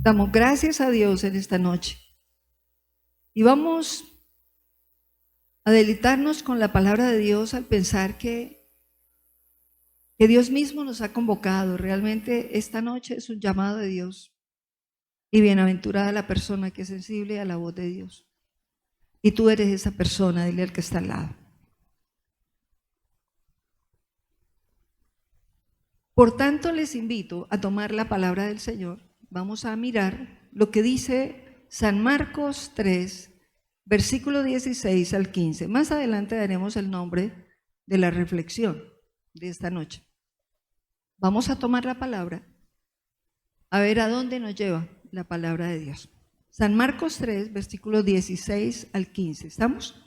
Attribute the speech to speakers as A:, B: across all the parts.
A: Damos gracias a Dios en esta noche y vamos a deleitarnos con la palabra de Dios al pensar que Dios mismo nos ha convocado. Realmente esta noche es un llamado de Dios y bienaventurada la persona que es sensible a la voz de Dios. Y tú eres esa persona, dile al que está al lado. Por tanto, les invito a tomar la palabra del Señor. Vamos a mirar lo que dice San Marcos 3, versículo 16 al 15. Más adelante daremos el nombre de la reflexión de esta noche. Vamos a tomar la palabra, a ver a dónde nos lleva la palabra de Dios. San Marcos 3, versículo 16 al 15. ¿Estamos?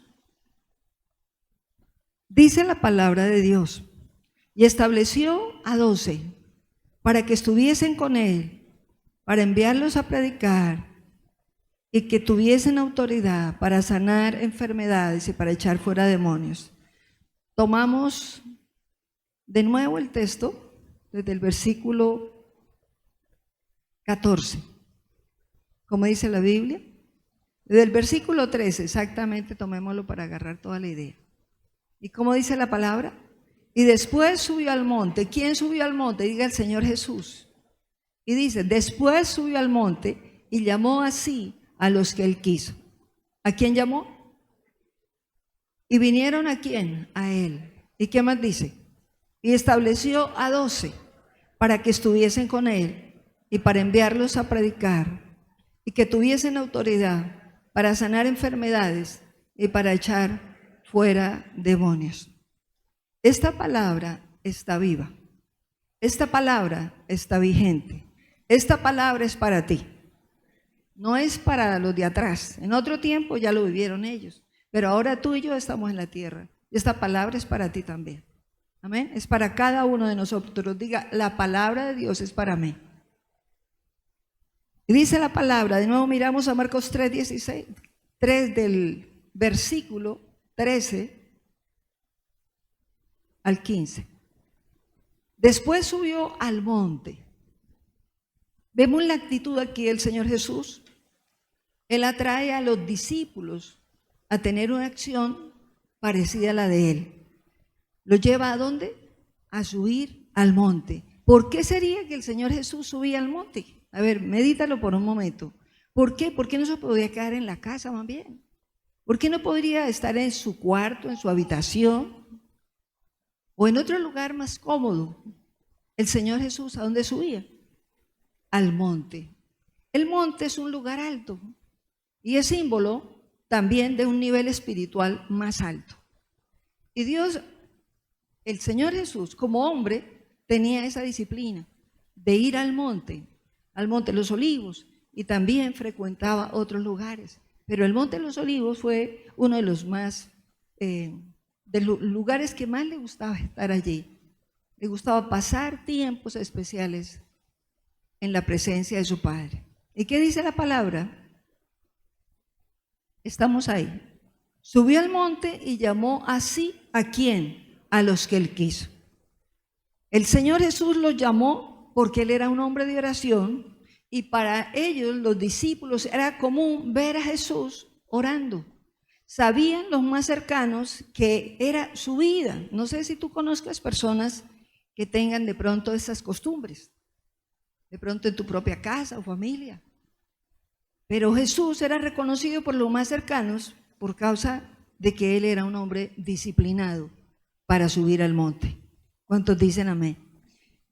A: Dice la palabra de Dios: y estableció a 12 para que estuviesen con él, para enviarlos a predicar y que tuviesen autoridad para sanar enfermedades y para echar fuera demonios. Tomamos de nuevo el texto desde el versículo 14, como dice la Biblia. Desde el versículo 13 exactamente, tomémoslo para agarrar toda la idea. ¿Y cómo dice la palabra? Y después subió al monte. ¿Quién subió al monte? Diga el Señor Jesús. Y dice, después subió al monte y llamó así a los que él quiso. ¿A quién llamó? Y vinieron ¿a quién? A él. ¿Y qué más dice? Y estableció a 12 para que estuviesen con él y para enviarlos a predicar y que tuviesen autoridad para sanar enfermedades y para echar fuera demonios. Esta palabra está viva. Esta palabra está vigente. Esta palabra es para ti. No es para los de atrás. En otro tiempo ya lo vivieron ellos. Pero ahora tú y yo estamos en la tierra. Esta palabra es para ti también. Amén. Es para cada uno de nosotros. Diga, la palabra de Dios es para mí. Y dice la palabra, de nuevo miramos a Marcos 3:16, 3 del versículo 13 al 15. Después subió al monte. Vemos la actitud aquí del Señor Jesús. Él atrae a los discípulos a tener una acción parecida a la de Él. ¿Lo lleva a dónde? A subir al monte. ¿Por qué sería que el Señor Jesús subía al monte? A ver, medítalo por un momento. ¿Por qué? ¿Por qué no se podía quedar en la casa más bien? ¿Por qué no podría estar en su cuarto, en su habitación? O en otro lugar más cómodo. El Señor Jesús, ¿a dónde subía? Al monte. El monte es un lugar alto y es símbolo también de un nivel espiritual más alto. Y Dios, el Señor Jesús, como hombre, tenía esa disciplina de ir al monte de los Olivos, y también frecuentaba otros lugares. Pero el monte de los Olivos fue uno de los más de los lugares que más le gustaba estar allí. Le gustaba pasar tiempos especiales en la presencia de su Padre. ¿Y qué dice la palabra? Estamos ahí. Subió al monte y llamó así ¿a quién? A los que él quiso. El Señor Jesús los llamó porque él era un hombre de oración y para ellos, los discípulos, era común ver a Jesús orando. Sabían los más cercanos que era su vida. No sé si tú conozcas personas que tengan de pronto esas costumbres, de pronto en tu propia casa o familia. Pero Jesús era reconocido por los más cercanos por causa de que él era un hombre disciplinado para subir al monte. ¿Cuántos dicen amén?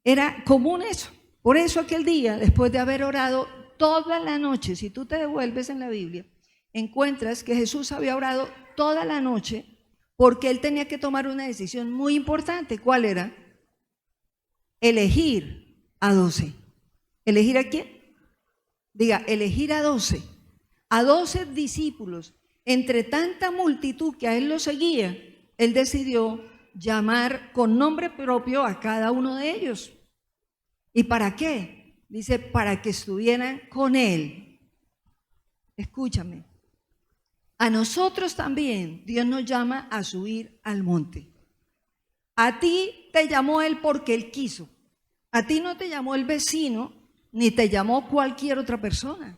A: Era común eso. Por eso aquel día, después de haber orado toda la noche, si tú te devuelves en la Biblia, encuentras que Jesús había orado toda la noche porque él tenía que tomar una decisión muy importante. ¿Cuál era? Elegir a 12. ¿Elegir a quién? Diga, elegir a 12. A 12 discípulos. Entre tanta multitud que a él lo seguía, él decidió llamar con nombre propio a cada uno de ellos. ¿Y para qué? Dice, para que estuvieran con él. Escúchame. A nosotros también Dios nos llama a subir al monte. A ti te llamó él porque él quiso. A ti no te llamó el vecino, ni te llamó cualquier otra persona.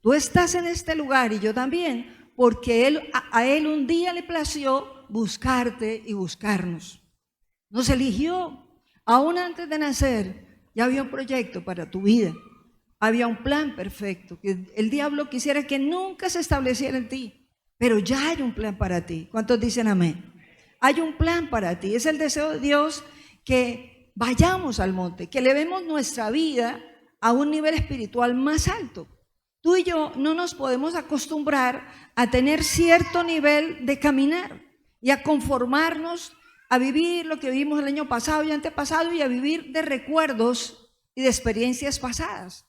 A: Tú estás en este lugar y yo también, porque a Él un día le plació buscarte y buscarnos. Nos eligió. Aún antes de nacer, ya había un proyecto para tu vida. Había un plan perfecto, que el diablo quisiera que nunca se estableciera en ti, pero ya hay un plan para ti. ¿Cuántos dicen amén? Hay un plan para ti. Es el deseo de Dios que vayamos al monte, que elevemos nuestra vida a un nivel espiritual más alto. Tú y yo no nos podemos acostumbrar a tener cierto nivel de caminar y a conformarnos a vivir lo que vivimos el año pasado y antepasado y a vivir de recuerdos y de experiencias pasadas.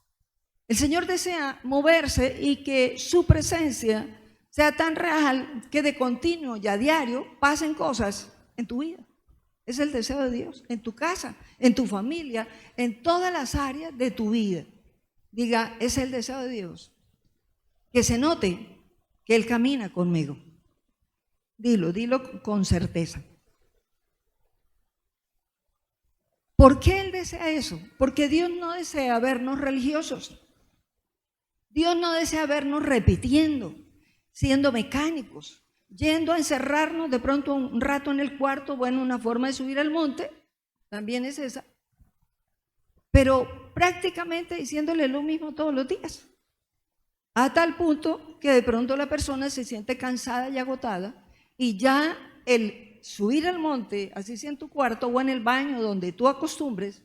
A: El Señor desea moverse y que su presencia sea tan real que de continuo y a diario pasen cosas en tu vida. Es el deseo de Dios, en tu casa, en tu familia, en todas las áreas de tu vida. Diga, es el deseo de Dios. Que se note que Él camina conmigo. Dilo con certeza. ¿Por qué Él desea eso? Porque Dios no desea vernos religiosos. Dios no desea vernos repitiendo, siendo mecánicos, yendo a encerrarnos de pronto un rato en el cuarto. Bueno, una forma de subir al monte también es esa, pero prácticamente diciéndole lo mismo todos los días, a tal punto que de pronto la persona se siente cansada y agotada y ya el subir al monte, así sea en tu cuarto o en el baño donde tú acostumbres,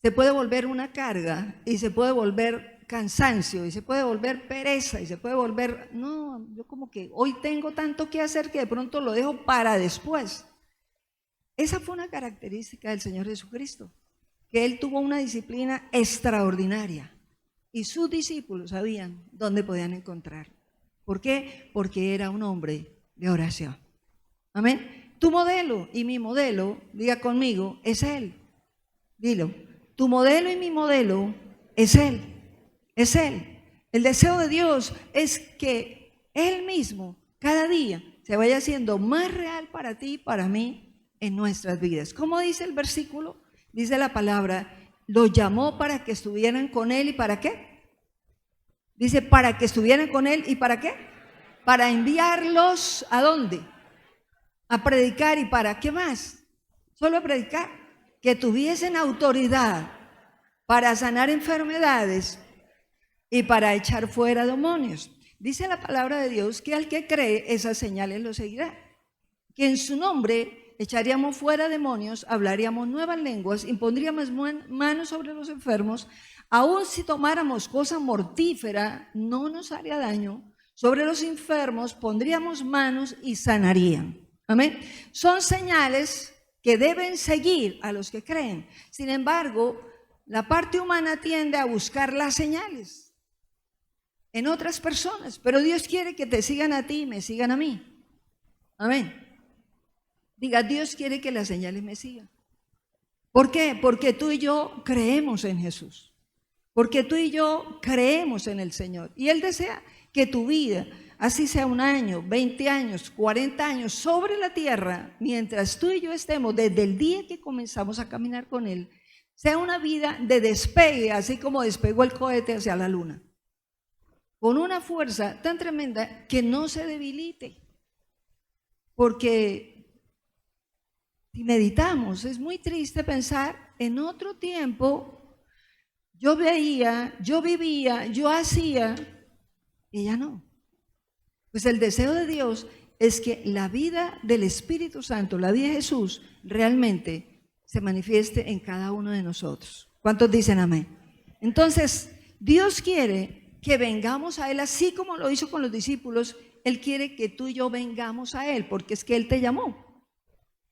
A: se puede volver una carga y se puede volver cansancio y se puede volver pereza y se puede volver, no, yo como que hoy tengo tanto que hacer que de pronto lo dejo para después. Esa fue una característica del Señor Jesucristo, que Él tuvo una disciplina extraordinaria y sus discípulos sabían dónde podían encontrar. ¿Por qué? Porque era un hombre de oración. Amén. Tu modelo y mi modelo, diga conmigo, es Él. Dilo, tu modelo y mi modelo es Él. Es Él. El deseo de Dios es que Él mismo cada día se vaya haciendo más real para ti y para mí en nuestras vidas. ¿Cómo dice el versículo? Dice la palabra, los llamó para que estuvieran con Él. ¿Y para qué? Dice, para que estuvieran con Él. ¿Y para qué? Para enviarlos, ¿a dónde? A predicar. ¿Y para qué más? Solo a predicar. Que tuviesen autoridad para sanar enfermedades y para echar fuera demonios. Dice la palabra de Dios que al que cree esas señales lo seguirá. Que en su nombre echaríamos fuera demonios, hablaríamos nuevas lenguas, impondríamos manos sobre los enfermos, aun si tomáramos cosa mortífera, no nos haría daño. Sobre los enfermos pondríamos manos y sanarían. Amén. Son señales que deben seguir a los que creen. Sin embargo, la parte humana tiende a buscar las señales en otras personas, pero Dios quiere que te sigan a ti y me sigan a mí. Amén. Diga, Dios quiere que las señales me sigan. ¿Por qué? Porque tú y yo creemos en Jesús. Porque tú y yo creemos en el Señor. Y Él desea que tu vida, así sea 1 año, 20 años, 40 años, sobre la tierra, mientras tú y yo estemos, desde el día que comenzamos a caminar con Él, sea una vida de despegue, así como despegó el cohete hacia la luna, con una fuerza tan tremenda que no se debilite. Porque si meditamos, es muy triste pensar en otro tiempo, yo veía, yo vivía, yo hacía, y ya no. Pues el deseo de Dios es que la vida del Espíritu Santo, la vida de Jesús, realmente se manifieste en cada uno de nosotros. ¿Cuántos dicen amén? Entonces, Dios quiere que vengamos a Él así como lo hizo con los discípulos. Él quiere que tú y yo vengamos a Él, porque es que Él te llamó.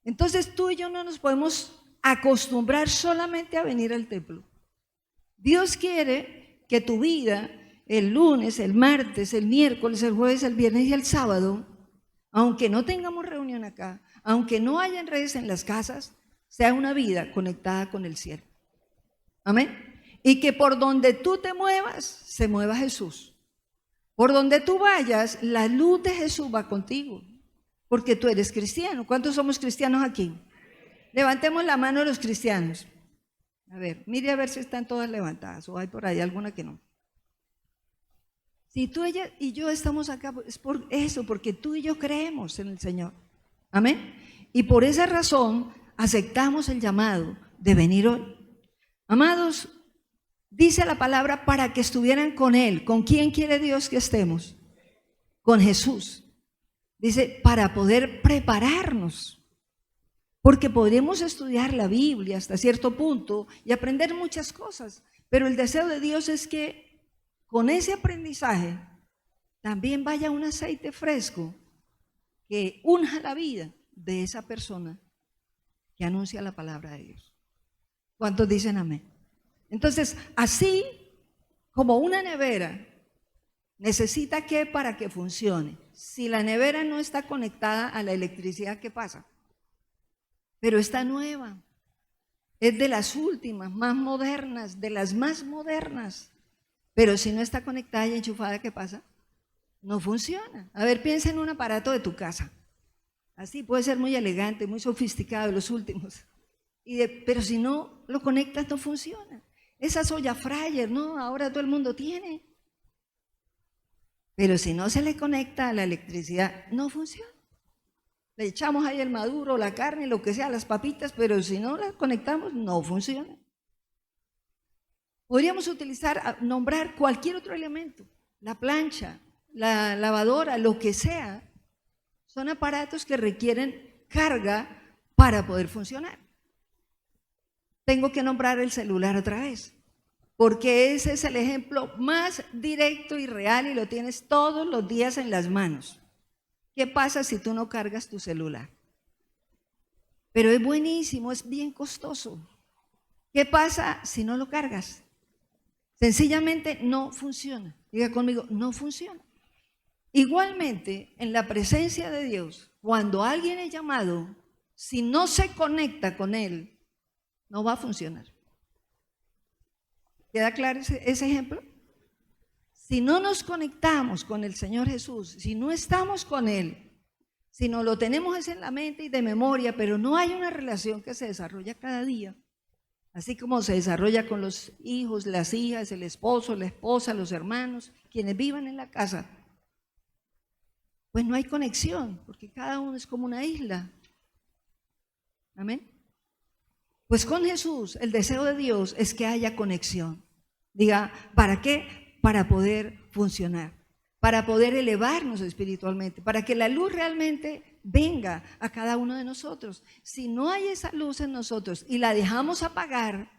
A: Entonces tú y yo no nos podemos acostumbrar solamente a venir al templo. Dios quiere que tu vida, el lunes, el martes, el miércoles, el jueves, el viernes y el sábado, aunque no tengamos reunión acá, aunque no hayan redes en las casas, sea una vida conectada con el cielo. Amén. Y que por donde tú te muevas, se mueva Jesús. Por donde tú vayas, la luz de Jesús va contigo, porque tú eres cristiano. ¿Cuántos somos cristianos aquí? Levantemos la mano los cristianos. A ver, mire a ver si están todas levantadas o hay por ahí alguna que no. Si tú ella y yo estamos acá, es por eso, porque tú y yo creemos en el Señor. Amén. Y por esa razón aceptamos el llamado de venir hoy. Amados, dice la palabra para que estuvieran con Él. ¿Con quién quiere Dios que estemos? Con Jesús. Dice, para poder prepararnos. Porque podremos estudiar la Biblia hasta cierto punto y aprender muchas cosas. Pero el deseo de Dios es que con ese aprendizaje también vaya un aceite fresco que unja la vida de esa persona que anuncia la palabra de Dios. ¿Cuántos dicen amén? Entonces, así como una nevera necesita que para que funcione, si la nevera no está conectada a la electricidad, ¿qué pasa? Pero está nueva, es de las últimas, más modernas, de las más modernas. Pero si no está conectada y enchufada, ¿qué pasa? No funciona. A ver, piensa en un aparato de tu casa. Así puede ser muy elegante, muy sofisticado, los últimos. Pero si no lo conectas, no funciona. Esa olla fryer, ¿no? Ahora todo el mundo tiene. Pero si no se le conecta a la electricidad, no funciona. Le echamos ahí el maduro, la carne, lo que sea, las papitas, pero si no las conectamos, no funciona. Podríamos nombrar cualquier otro elemento, la plancha, la lavadora, lo que sea. Son aparatos que requieren carga para poder funcionar. Tengo que nombrar el celular otra vez, porque ese es el ejemplo más directo y real y lo tienes todos los días en las manos. ¿Qué pasa si tú no cargas tu celular? Pero es buenísimo, es bien costoso. ¿Qué pasa si no lo cargas? Sencillamente no funciona. Diga conmigo, no funciona. Igualmente, en la presencia de Dios, cuando alguien es llamado, si no se conecta con Él, no va a funcionar. ¿Queda claro ese ejemplo? Si no nos conectamos con el Señor Jesús, si no estamos con Él, si no lo tenemos en la mente y de memoria, pero no hay una relación que se desarrolla cada día, así como se desarrolla con los hijos, las hijas, el esposo, la esposa, los hermanos, quienes vivan en la casa, pues no hay conexión, porque cada uno es como una isla. Amén. Pues con Jesús, el deseo de Dios es que haya conexión. Diga, ¿para qué? Para poder funcionar, para poder elevarnos espiritualmente, para que la luz realmente venga a cada uno de nosotros. Si no hay esa luz en nosotros y la dejamos apagar,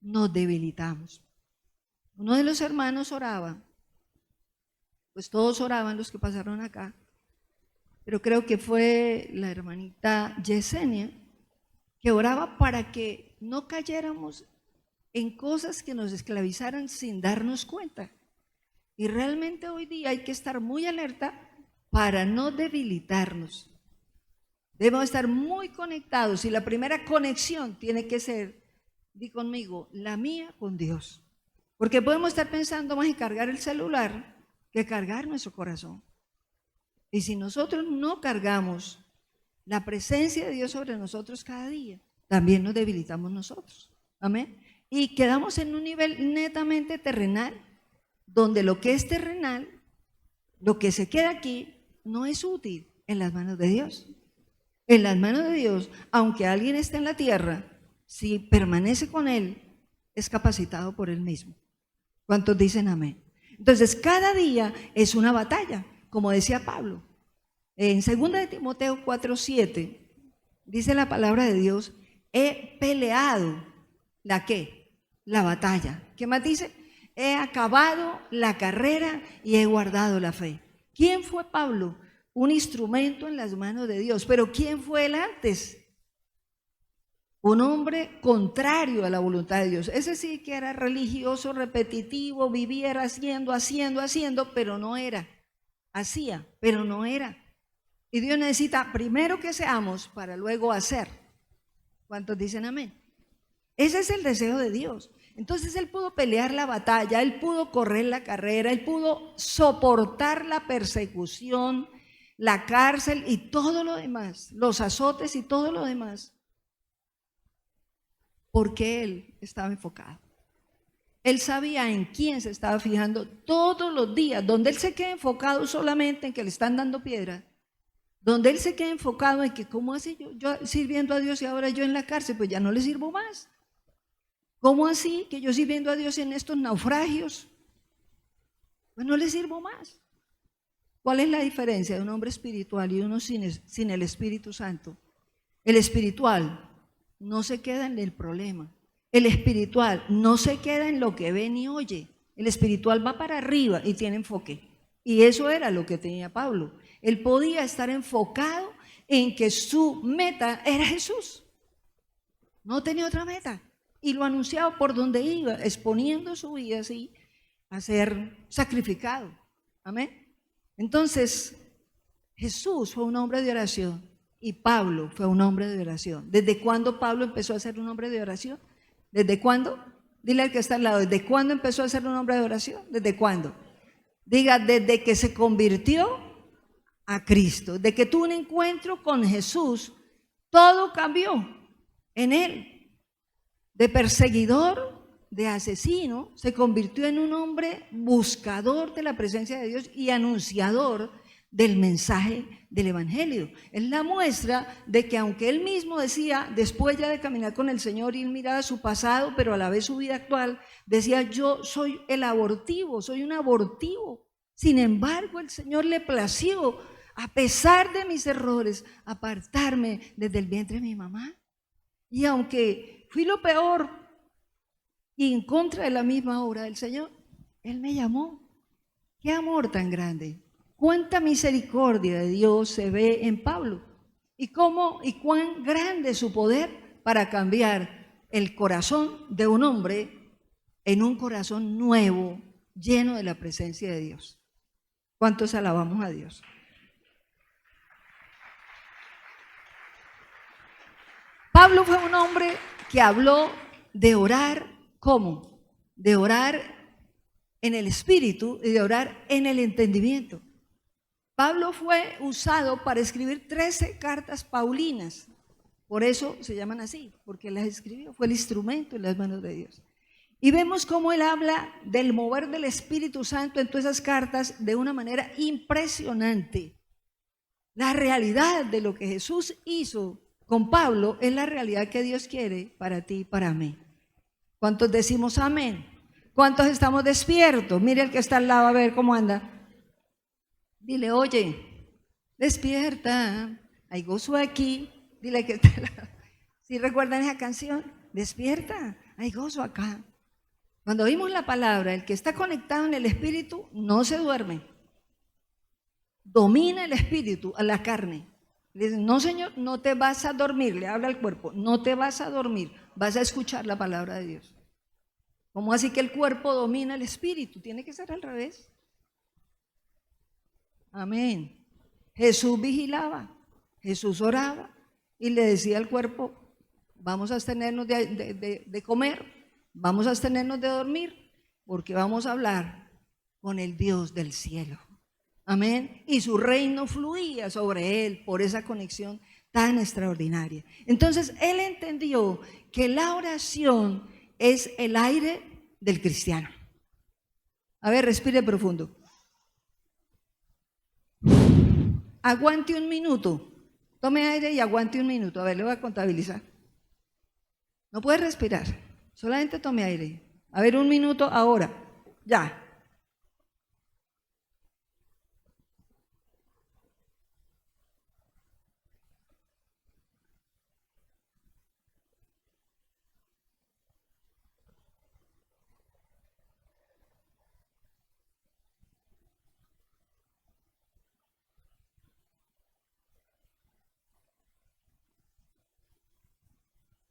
A: nos debilitamos. Uno de los hermanos oraba, pues todos oraban los que pasaron acá, pero creo que fue la hermanita Yesenia, que oraba para que no cayéramos en cosas que nos esclavizaran sin darnos cuenta. Y realmente hoy día hay que estar muy alerta para no debilitarnos. Debemos estar muy conectados y la primera conexión tiene que ser, di conmigo, la mía con Dios. Porque podemos estar pensando más en cargar el celular que cargar nuestro corazón. Y si nosotros no cargamos la presencia de Dios sobre nosotros cada día, también nos debilitamos nosotros. Amén. Y quedamos en un nivel netamente terrenal, donde lo que es terrenal, lo que se queda aquí, no es útil en las manos de Dios. En las manos de Dios, aunque alguien esté en la tierra, si permanece con Él, es capacitado por Él mismo. ¿Cuántos dicen amén? Entonces, cada día es una batalla, como decía Pablo. En 2 de Timoteo 4:7, dice la palabra de Dios, he peleado, ¿la qué? La batalla. ¿Qué más dice? He acabado la carrera y he guardado la fe. ¿Quién fue Pablo? Un instrumento en las manos de Dios. Pero ¿quién fue él antes? Un hombre contrario a la voluntad de Dios. Ese sí que era religioso, repetitivo, viviera haciendo, pero no era. Hacía, pero no era. Y Dios necesita primero que seamos para luego hacer. ¿Cuántos dicen amén? Ese es el deseo de Dios. Entonces Él pudo pelear la batalla, Él pudo correr la carrera, Él pudo soportar la persecución, la cárcel y todo lo demás, los azotes y todo lo demás, porque él estaba enfocado. Él sabía en quién se estaba fijando todos los días. Donde él se queda enfocado solamente en que le están dando piedra, donde él se queda enfocado en que ¿cómo así yo sirviendo a Dios y ahora yo en la cárcel? Pues ya no le sirvo más. ¿Cómo así que yo sirviendo a Dios en estos naufragios? Pues no le sirvo más. ¿Cuál es la diferencia de un hombre espiritual y uno sin el Espíritu Santo? El espiritual no se queda en el problema. El espiritual no se queda en lo que ve ni oye. El espiritual va para arriba y tiene enfoque. Y eso era lo que tenía Pablo. Él podía estar enfocado en que su meta era Jesús. No tenía otra meta. Y lo anunciaba por donde iba, exponiendo su vida así a ser sacrificado. Amén. Entonces, Jesús fue un hombre de oración y Pablo fue un hombre de oración. ¿Desde cuándo Pablo empezó a ser un hombre de oración? ¿Desde cuándo? Dile al que está al lado, ¿desde cuándo empezó a ser un hombre de oración? ¿Desde cuándo? Diga, desde que se convirtió a Cristo, desde que tuvo un encuentro con Jesús, todo cambió en él. De perseguidor, de asesino, se convirtió en un hombre buscador de la presencia de Dios y anunciador del mensaje del Evangelio. Es la muestra de que aunque él mismo decía, después ya de caminar con el Señor y él miraba su pasado, pero a la vez su vida actual, decía, yo soy el abortivo, soy un abortivo. Sin embargo, el Señor le plació, a pesar de mis errores, apartarme desde el vientre de mi mamá. Y aunque fui lo peor y en contra de la misma obra del Señor, Él me llamó. ¡Qué amor tan grande! Cuánta misericordia de Dios se ve en Pablo y cómo y cuán grande es su poder para cambiar el corazón de un hombre en un corazón nuevo, lleno de la presencia de Dios. ¿Cuántos alabamos a Dios? Pablo fue un hombre que habló de orar, ¿cómo? De orar en el espíritu y de orar en el entendimiento. Pablo fue usado para escribir 13 cartas paulinas, por eso se llaman así, porque las escribió, fue el instrumento en las manos de Dios. Y vemos cómo él habla del mover del Espíritu Santo en todas esas cartas de una manera impresionante. La realidad de lo que Jesús hizo con Pablo es la realidad que Dios quiere para ti y para mí. ¿Cuántos decimos amén? ¿Cuántos estamos despiertos? Mire el que está al lado a ver cómo anda. Dile, oye, despierta, hay gozo aquí. Dile que está al lado. ¿Sí recuerdan esa canción? Despierta, hay gozo acá. Cuando oímos la palabra, el que está conectado en el espíritu no se duerme. Domina el espíritu a la carne. Le dicen, no señor, no te vas a dormir, le habla al cuerpo, no te vas a dormir, vas a escuchar la palabra de Dios. ¿Cómo así que el cuerpo domina el espíritu? Tiene que ser al revés. Amén. Jesús vigilaba, Jesús oraba y le decía al cuerpo, vamos a abstenernos de comer, vamos a abstenernos de dormir, porque vamos a hablar con el Dios del cielo. Amén. Y su reino fluía sobre él por esa conexión tan extraordinaria. Entonces él entendió que la oración es el aire del cristiano. A ver, respire profundo. Aguante un minuto. Tome aire y aguante un minuto. A ver, le voy a contabilizar. No puede respirar. Solamente tome aire. A ver, un minuto ahora. Ya.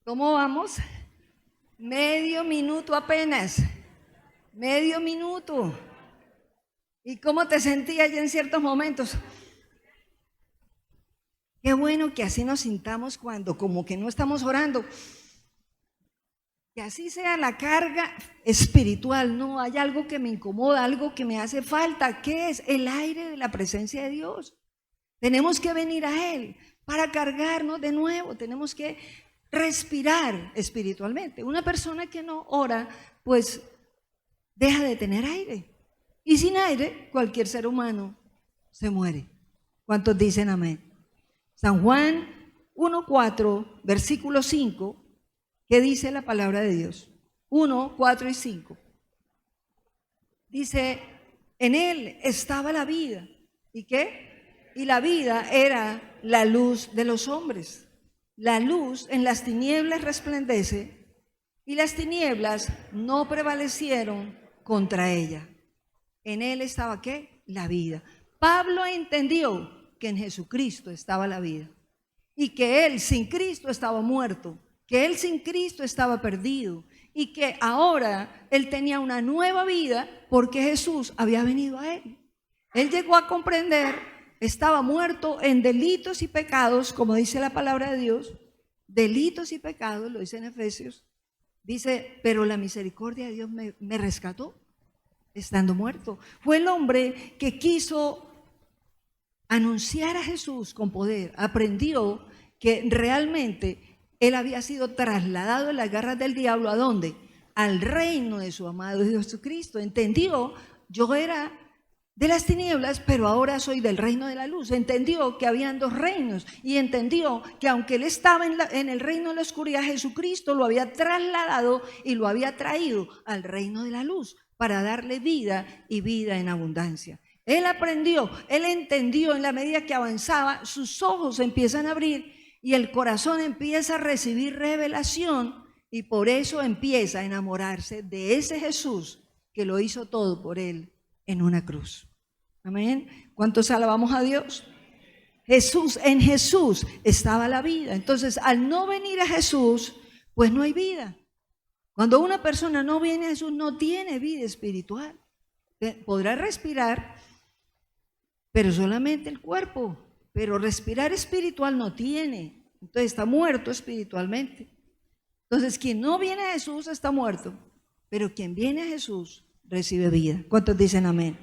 A: ¿Cómo vamos? Medio minuto apenas. Medio minuto. ¿Y cómo te sentías ya en ciertos momentos? Qué bueno que así nos sintamos cuando como que no estamos orando. Que así sea la carga espiritual. No, hay algo que me incomoda, algo que me hace falta. ¿Qué es? El aire de la presencia de Dios. Tenemos que venir a Él para cargarnos de nuevo. Tenemos que respirar espiritualmente. Una persona que no ora, pues deja de tener aire. Y sin aire, cualquier ser humano se muere. ¿Cuántos dicen amén? San Juan 1:4, versículo 5, ¿qué dice la palabra de Dios? 1, 4 y 5. Dice, en él estaba la vida. ¿Y qué? Y la vida era la luz de los hombres. La luz en las tinieblas resplandece y las tinieblas no prevalecieron contra ella. En él estaba ¿qué? La vida. Pablo entendió que en Jesucristo estaba la vida y que él sin Cristo estaba muerto, que él sin Cristo estaba perdido y que ahora él tenía una nueva vida porque Jesús había venido a él. Él llegó a comprender, estaba muerto en delitos y pecados, como dice la palabra de Dios, delitos y pecados, lo dice en Efesios, dice, pero la misericordia de Dios me rescató estando muerto. Fue el hombre que quiso anunciar a Jesús con poder, aprendió que realmente él había sido trasladado en las garras del diablo, ¿a dónde? Al reino de su amado Jesucristo. Entendió, yo era de las tinieblas, pero ahora soy del reino de la luz. Entendió que habían dos reinos y entendió que aunque él estaba en el reino de la oscuridad, Jesucristo lo había trasladado y lo había traído al reino de la luz para darle vida y vida en abundancia. Él aprendió, él entendió, en la medida que avanzaba, sus ojos empiezan a abrir y el corazón empieza a recibir revelación y por eso empieza a enamorarse de ese Jesús que lo hizo todo por él en una cruz. Amén. ¿Cuántos alabamos a Dios? Jesús, en Jesús estaba la vida. Entonces, al no venir a Jesús, pues no hay vida. Cuando una persona no viene a Jesús, no tiene vida espiritual. Podrá respirar, pero solamente el cuerpo. Pero respirar espiritual no tiene. Entonces está muerto espiritualmente. Entonces, quien no viene a Jesús está muerto. Pero quien viene a Jesús recibe vida. ¿Cuántos dicen amén?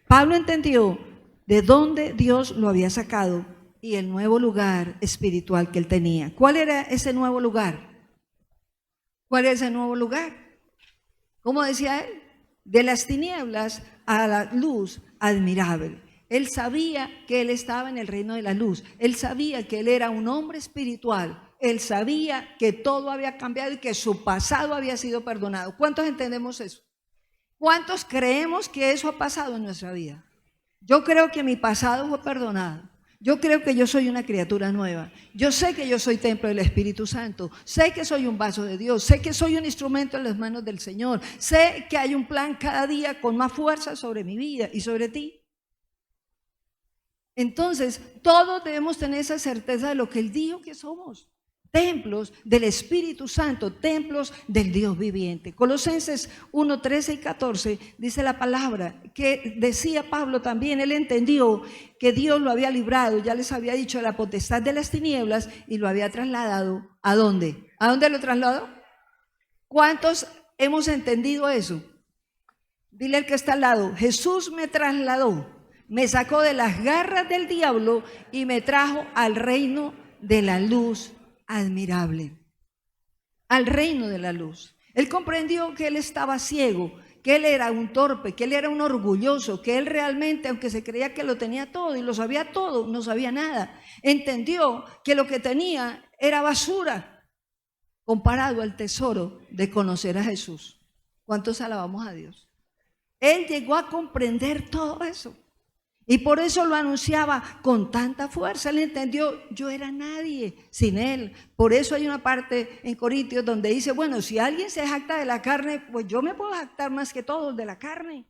A: Pablo entendió de dónde Dios lo había sacado y el nuevo lugar espiritual que él tenía. ¿Cuál era ese nuevo lugar? ¿Cuál es ese nuevo lugar? ¿Cómo decía él? De las tinieblas a la luz admirable. Él sabía que él estaba en el reino de la luz. Él sabía que él era un hombre espiritual. Él sabía que todo había cambiado y que su pasado había sido perdonado. ¿Cuántos entendemos eso? ¿Cuántos creemos que eso ha pasado en nuestra vida? Yo creo que mi pasado fue perdonado. Yo creo que yo soy una criatura nueva. Yo sé que yo soy templo del Espíritu Santo. Sé que soy un vaso de Dios. Sé que soy un instrumento en las manos del Señor. Sé que hay un plan cada día con más fuerza sobre mi vida y sobre ti. Entonces, todos debemos tener esa certeza de lo que Él dijo que somos. Templos del Espíritu Santo, templos del Dios viviente. Colosenses 1, 13 y 14 dice la palabra que decía Pablo también, él entendió que Dios lo había librado, ya les había dicho, de la potestad de las tinieblas y lo había trasladado. ¿A dónde? ¿A dónde lo trasladó? ¿Cuántos hemos entendido eso? Dile al que está al lado, Jesús me trasladó, me sacó de las garras del diablo y me trajo al reino de la luz admirable, al reino de la luz. Él comprendió que él estaba ciego, que él era un torpe, que él era un orgulloso, que él realmente, aunque se creía que lo tenía todo y lo sabía todo, no sabía nada. Entendió que lo que tenía era basura comparado al tesoro de conocer a Jesús. ¿Cuántos alabamos a Dios? Él llegó a comprender todo eso. Y por eso lo anunciaba con tanta fuerza. Él entendió, yo era nadie sin él. Por eso hay una parte en Corintios donde dice, bueno, si alguien se jacta de la carne, pues yo me puedo jactar más que todos de la carne.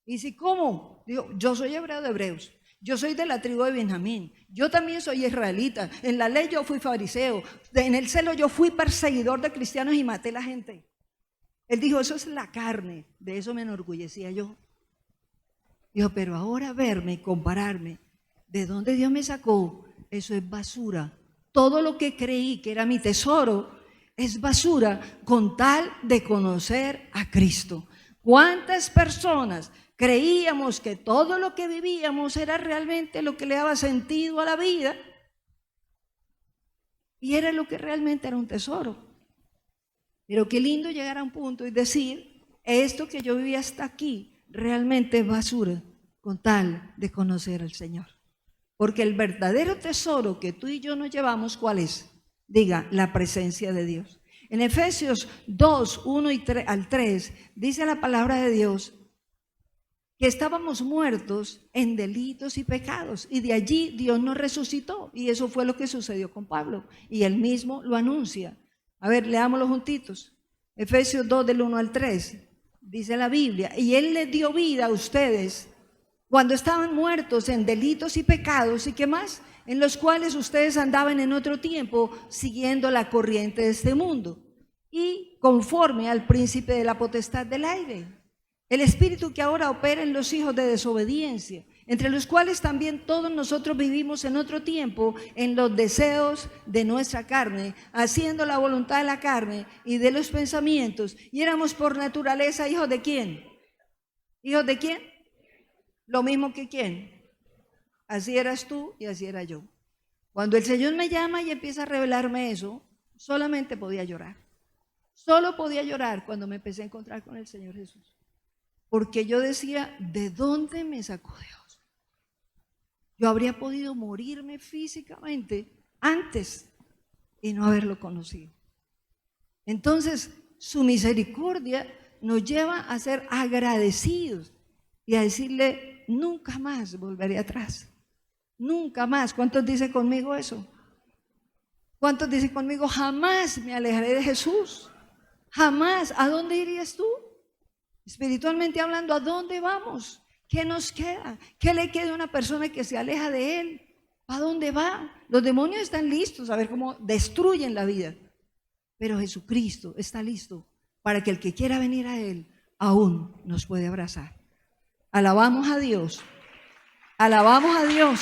A: Y si, ¿cómo? Digo, yo soy hebreo de hebreos. Yo soy de la tribu de Benjamín. Yo también soy israelita. En la ley yo fui fariseo. En el celo yo fui perseguidor de cristianos y maté a la gente. Él dijo, eso es la carne. De eso me enorgullecía yo. Dijo, pero ahora verme y compararme, ¿de dónde Dios me sacó? Eso es basura. Todo lo que creí que era mi tesoro es basura con tal de conocer a Cristo. ¿Cuántas personas creíamos que todo lo que vivíamos era realmente lo que le daba sentido a la vida? Y era lo que realmente era un tesoro. Pero qué lindo llegar a un punto y decir, esto que yo viví hasta aquí realmente es basura con tal de conocer al Señor. Porque el verdadero tesoro que tú y yo nos llevamos, ¿cuál es? Diga, la presencia de Dios. En Efesios 2, 1 y 3, al 3, dice la palabra de Dios que estábamos muertos en delitos y pecados, y de allí Dios nos resucitó, y eso fue lo que sucedió con Pablo, y él mismo lo anuncia. A ver, leámoslo juntitos. Efesios 2 del 1 al 3, dice la Biblia, y él les dio vida a ustedes cuando estaban muertos en delitos y pecados, ¿y qué más? En los cuales ustedes andaban en otro tiempo siguiendo la corriente de este mundo y conforme al príncipe de la potestad del aire, el espíritu que ahora opera en los hijos de desobediencia, entre los cuales también todos nosotros vivimos en otro tiempo en los deseos de nuestra carne, haciendo la voluntad de la carne y de los pensamientos, y éramos por naturaleza hijos de ¿quién? ¿Hijos de quién? Lo mismo que quién. Así eras tú y así era yo. Cuando el Señor me llama y empieza a revelarme eso, solamente podía llorar. Solo podía llorar cuando me empecé a encontrar con el Señor Jesús. Porque yo decía, ¿de dónde me sacó Dios? Yo habría podido morirme físicamente antes y no haberlo conocido. Entonces, su misericordia nos lleva a ser agradecidos y a decirle, nunca más volveré atrás. Nunca más. ¿Cuántos dicen conmigo eso? ¿Cuántos dicen conmigo, jamás me alejaré de Jesús? Jamás. ¿A dónde irías tú? Espiritualmente hablando, ¿a dónde vamos? ¿Qué nos queda? ¿Qué le queda a una persona que se aleja de Él? ¿A dónde va? Los demonios están listos a ver cómo destruyen la vida. Pero Jesucristo está listo para que el que quiera venir a Él aún nos puede abrazar. Alabamos a Dios. Alabamos a Dios.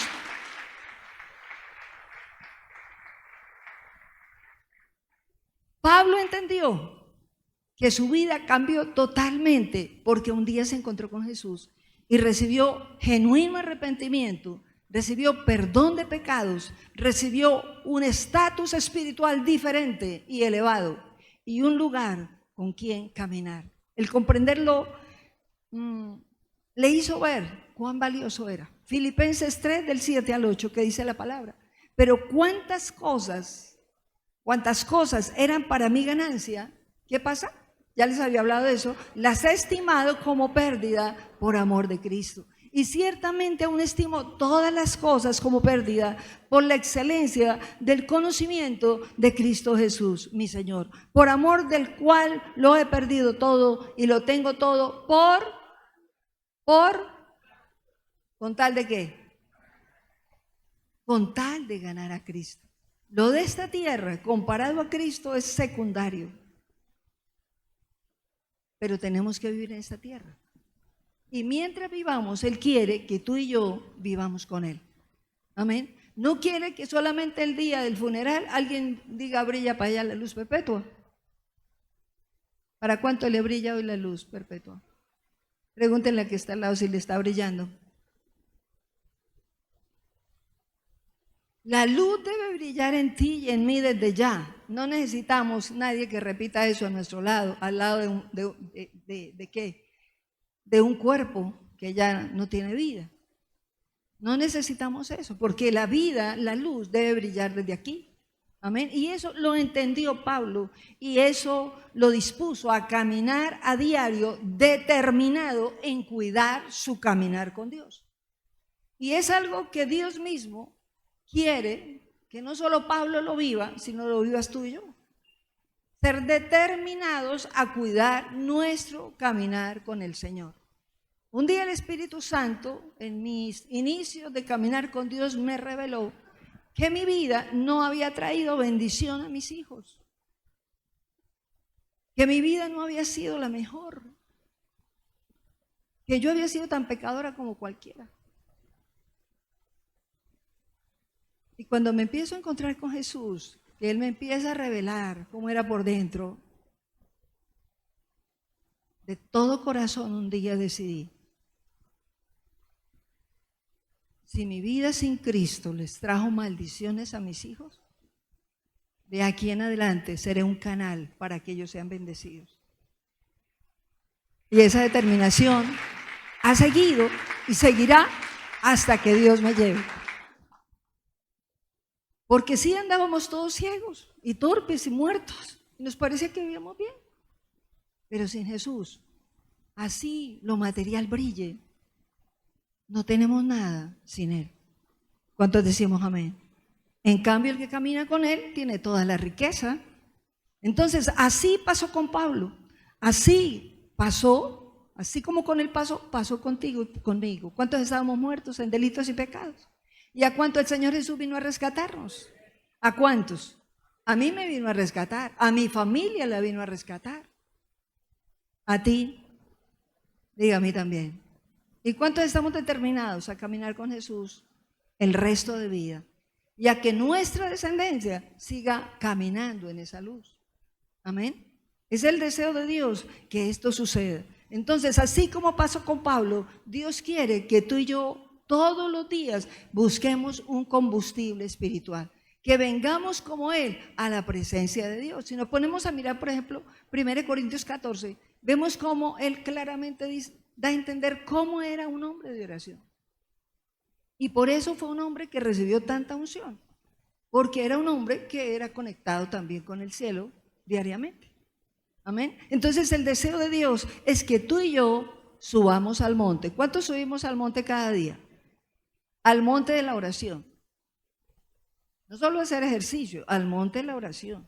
A: Pablo entendió que su vida cambió totalmente porque un día se encontró con Jesús y recibió genuino arrepentimiento, recibió perdón de pecados, recibió un estatus espiritual diferente y elevado y un lugar con quien caminar. El comprenderlo le hizo ver cuán valioso era. Filipenses 3 del 7 al 8 que dice la palabra. Pero cuántas cosas eran para mi ganancia, ¿qué pasa? Ya les había hablado de eso, las he estimado como pérdida por amor de Cristo. Y ciertamente aún estimo todas las cosas como pérdida por la excelencia del conocimiento de Cristo Jesús, mi Señor, por amor del cual lo he perdido todo y lo tengo todo ¿con tal de qué? Con tal de ganar a Cristo. Lo de esta tierra comparado a Cristo es secundario. Pero tenemos que vivir en esta tierra. Y mientras vivamos, Él quiere que tú y yo vivamos con Él. Amén. No quiere que solamente el día del funeral alguien diga brilla para allá la luz perpetua. ¿Para cuánto le brilla hoy la luz perpetua? Pregúntenle a que está al lado si le está brillando. La luz debe brillar en ti y en mí desde ya. No necesitamos nadie que repita eso a nuestro lado, al lado ¿de qué? De un cuerpo que ya no tiene vida. No necesitamos eso, porque la vida, la luz debe brillar desde aquí. Amén. Y eso lo entendió Pablo y eso lo dispuso a caminar a diario, determinado en cuidar su caminar con Dios. Y es algo que Dios mismo quiere que no solo Pablo lo viva, sino lo vivas tú y yo. Ser determinados a cuidar nuestro caminar con el Señor. Un día el Espíritu Santo, en mis inicios de caminar con Dios, me reveló que mi vida no había traído bendición a mis hijos. Que mi vida no había sido la mejor. Que yo había sido tan pecadora como cualquiera. Y cuando me empiezo a encontrar con Jesús, que Él me empieza a revelar cómo era por dentro, de todo corazón un día decidí, si mi vida sin Cristo les trajo maldiciones a mis hijos, de aquí en adelante seré un canal para que ellos sean bendecidos. Y esa determinación ha seguido y seguirá hasta que Dios me lleve. Porque sí andábamos todos ciegos y torpes y muertos, y nos parecía que vivíamos bien. Pero sin Jesús, así lo material brille, no tenemos nada sin Él. ¿Cuántos decimos amén? En cambio, el que camina con Él tiene toda la riqueza. Entonces, así pasó con Pablo, así pasó, así como con Él pasó contigo y conmigo. ¿Cuántos estábamos muertos en delitos y pecados? ¿Y a cuánto el Señor Jesús vino a rescatarnos? ¿A cuántos? A mí me vino a rescatar, a mi familia la vino a rescatar. A ti, diga a mí también. ¿Y cuántos estamos determinados a caminar con Jesús el resto de vida? Y a que nuestra descendencia siga caminando en esa luz. Amén. Es el deseo de Dios que esto suceda. Entonces, así como pasó con Pablo, Dios quiere que tú y yo todos los días busquemos un combustible espiritual, que vengamos como Él a la presencia de Dios. Si nos ponemos a mirar, por ejemplo, 1 Corintios 14, vemos cómo Él claramente da a entender cómo era un hombre de oración. Y por eso fue un hombre que recibió tanta unción, porque era un hombre que era conectado también con el cielo diariamente. Amén. Entonces el deseo de Dios es que tú y yo subamos al monte. ¿Cuántos subimos al monte cada día? Al monte de la oración. No solo hacer ejercicio, al monte de la oración.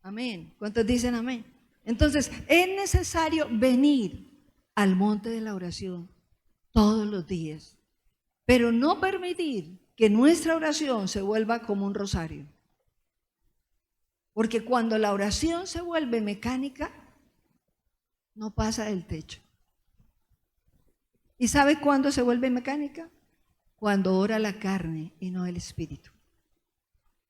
A: Amén. ¿Cuántos dicen amén? Entonces es necesario venir al monte de la oración todos los días, pero no permitir que nuestra oración se vuelva como un rosario. Porque cuando la oración se vuelve mecánica, no pasa del techo. ¿Y sabe cuándo se vuelve mecánica? Cuando ora la carne y no el espíritu.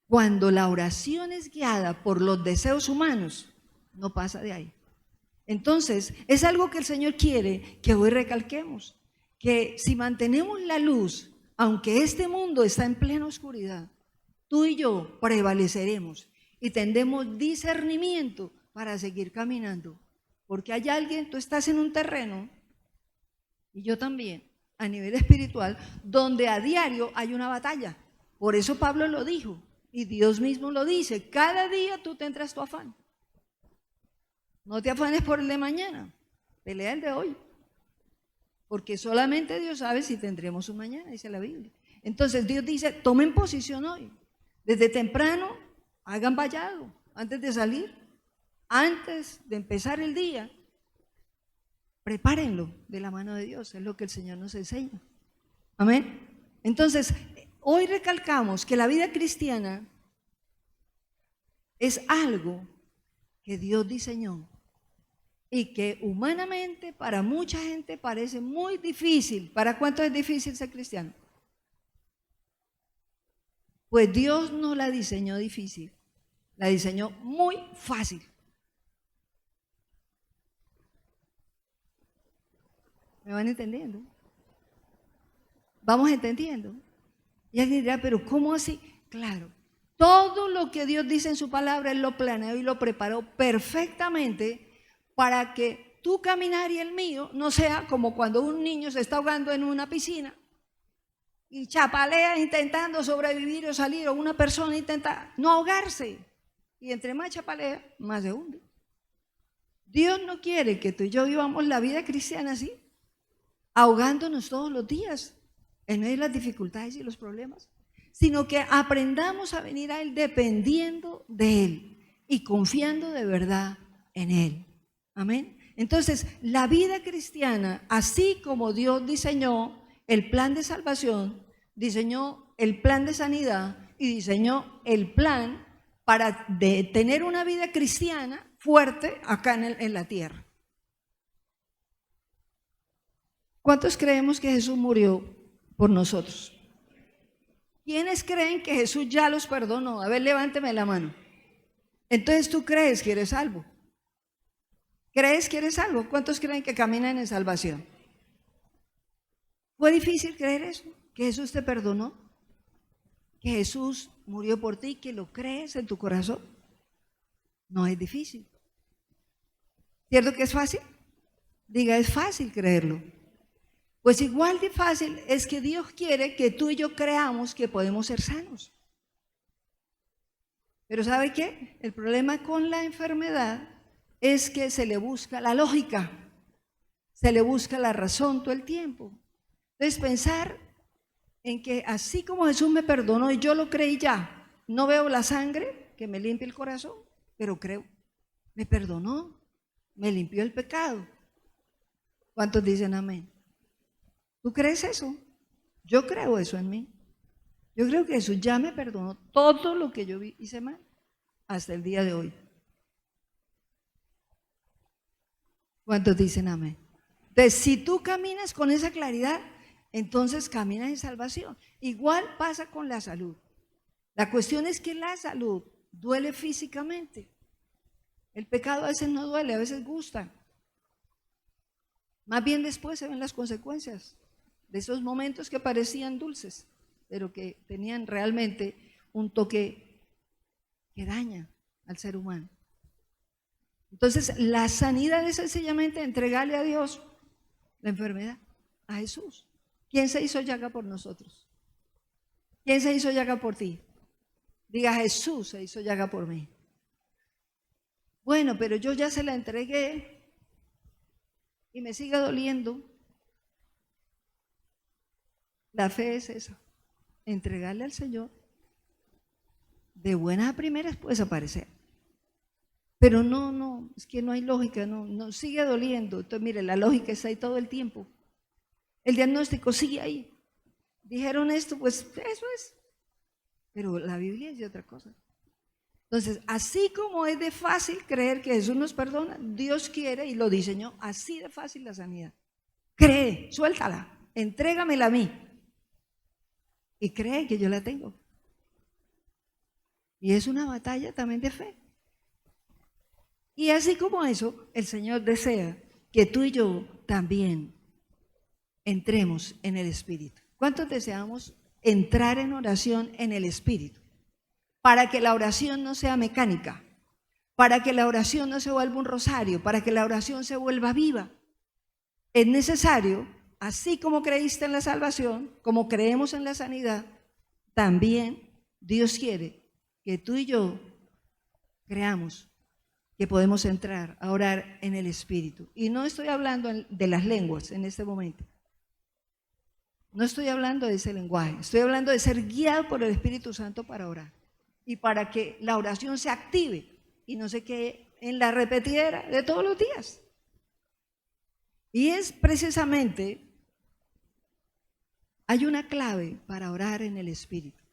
A: Cuando la oración es guiada por los deseos humanos, no pasa de ahí. Entonces, es algo que el Señor quiere que hoy recalquemos, que si mantenemos la luz, aunque este mundo está en plena oscuridad, tú y yo prevaleceremos y tendremos discernimiento para seguir caminando. Porque hay alguien, tú estás en un terreno, y yo también, a nivel espiritual, donde a diario hay una batalla. Por eso Pablo lo dijo, y Dios mismo lo dice, cada día tú tendrás tu afán. No te afanes por el de mañana, pelea el de hoy. Porque solamente Dios sabe si tendremos un mañana, dice la Biblia. Entonces Dios dice, tomen posición hoy. Desde temprano, hagan vallado antes de salir, antes de empezar el día. Prepárenlo de la mano de Dios, es lo que el Señor nos enseña. Amén. Entonces, hoy recalcamos que la vida cristiana es algo que Dios diseñó y que humanamente para mucha gente parece muy difícil. ¿Para cuánto es difícil ser cristiano? Pues Dios no la diseñó difícil, la diseñó muy fácil. ¿Me van entendiendo? ¿Vamos entendiendo? Y alguien dirá, pero ¿cómo así? Claro, todo lo que Dios dice en su palabra, Él lo planeó y lo preparó perfectamente para que tu caminar y el mío no sea como cuando un niño se está ahogando en una piscina y chapalea intentando sobrevivir o salir, o una persona intenta no ahogarse, y entre más chapalea, más se hunde. Dios no quiere que tú y yo vivamos la vida cristiana así, ahogándonos todos los días en medio de las dificultades y los problemas, sino que aprendamos a venir a Él dependiendo de Él y confiando de verdad en Él. Amén. Entonces, la vida cristiana, así como Dios diseñó el plan de salvación, diseñó el plan de sanidad y diseñó el plan para tener una vida cristiana fuerte acá en la tierra. ¿Cuántos creemos que Jesús murió por nosotros? ¿Quiénes creen que Jesús ya los perdonó? A ver, levánteme la mano. Entonces tú crees que eres salvo. ¿Crees que eres salvo? ¿Cuántos creen que caminan en salvación? ¿Fue difícil creer eso? ¿Que Jesús te perdonó? que Jesús murió por ti, que lo crees en tu corazón? No es difícil. ¿Cierto que es fácil? Diga, es fácil creerlo. Pues igual de fácil es que Dios quiere que tú y yo creamos que podemos ser sanos. Pero ¿sabe qué? El problema con la enfermedad es que se le busca la lógica, se le busca la razón todo el tiempo. Entonces pensar en que así como Jesús me perdonó y yo lo creí ya, no veo la sangre que me limpie el corazón, pero creo, me perdonó, me limpió el pecado. ¿Cuántos dicen amén? ¿Tú crees eso? Yo creo eso en mí. Yo creo que Jesús ya me perdonó todo lo que yo hice mal hasta el día de hoy. ¿Cuántos dicen amén? Entonces, si tú caminas con esa claridad, entonces caminas en salvación. Igual pasa con la salud. La cuestión es que la salud duele físicamente. El pecado a veces no duele, a veces gusta. Más bien después se ven las consecuencias de esos momentos que parecían dulces, pero que tenían realmente un toque que daña al ser humano. Entonces, la sanidad es sencillamente entregarle a Dios la enfermedad, a Jesús. ¿Quién se hizo llaga por nosotros? ¿Quién se hizo llaga por ti? Diga, Jesús se hizo llaga por mí. Bueno, pero yo ya se la entregué y me sigue doliendo. La fe es esa, entregarle al Señor. De buenas a primeras puedes aparecer. Pero no, es que no hay lógica, no sigue doliendo. Entonces, mire, la lógica está ahí todo el tiempo. El diagnóstico sigue ahí. Dijeron esto, pues eso es. Pero la Biblia dice otra cosa. Entonces, así como es de fácil creer que Jesús nos perdona, Dios quiere y lo diseñó así de fácil la sanidad. Cree, suéltala, entrégamela a mí. Y cree que yo la tengo. Y es una batalla también de fe. Y así como eso, el Señor desea que tú y yo también entremos en el Espíritu. ¿Cuántos deseamos entrar en oración en el Espíritu? Para que la oración no sea mecánica, para que la oración no se vuelva un rosario, para que la oración se vuelva viva. Es necesario, así como creíste en la salvación, como creemos en la sanidad, también Dios quiere que tú y yo creamos que podemos entrar a orar en el Espíritu. Y no estoy hablando de las lenguas en este momento. No estoy hablando de ese lenguaje. Estoy hablando de ser guiado por el Espíritu Santo para orar. Y para que la oración se active y no se quede en la repetidera de todos los días. Y es precisamente, hay una clave para orar en el Espíritu.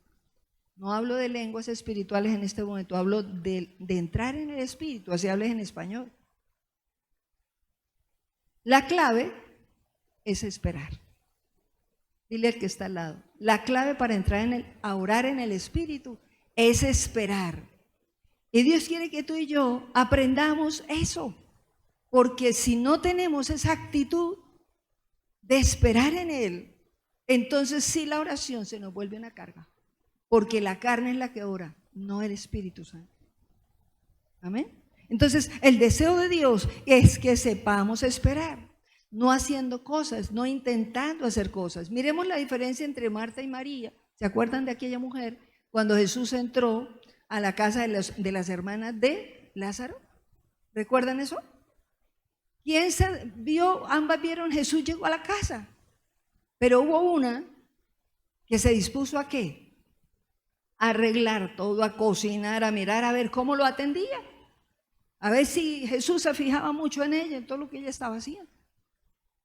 A: No hablo de lenguas espirituales en este momento, hablo de entrar en el Espíritu, así hables en español. La clave es esperar. Dile al que está al lado, la clave para entrar a orar en el Espíritu es esperar. Y Dios quiere que tú y yo aprendamos eso, porque si no tenemos esa actitud de esperar en Él, entonces sí la oración se nos vuelve una carga. Porque la carne es la que ora, no el Espíritu Santo. Amén. Entonces, el deseo de Dios es que sepamos esperar, no haciendo cosas, no intentando hacer cosas. Miremos la diferencia entre Marta y María. ¿Se acuerdan de aquella mujer cuando Jesús entró a la casa de las hermanas de Lázaro? ¿Recuerdan eso? ¿Quién se vio? Ambas vieron, Jesús llegó a la casa, pero hubo una que se dispuso ¿a qué? A arreglar todo, a cocinar, a mirar, a ver cómo lo atendía. A ver si Jesús se fijaba mucho en ella, en todo lo que ella estaba haciendo.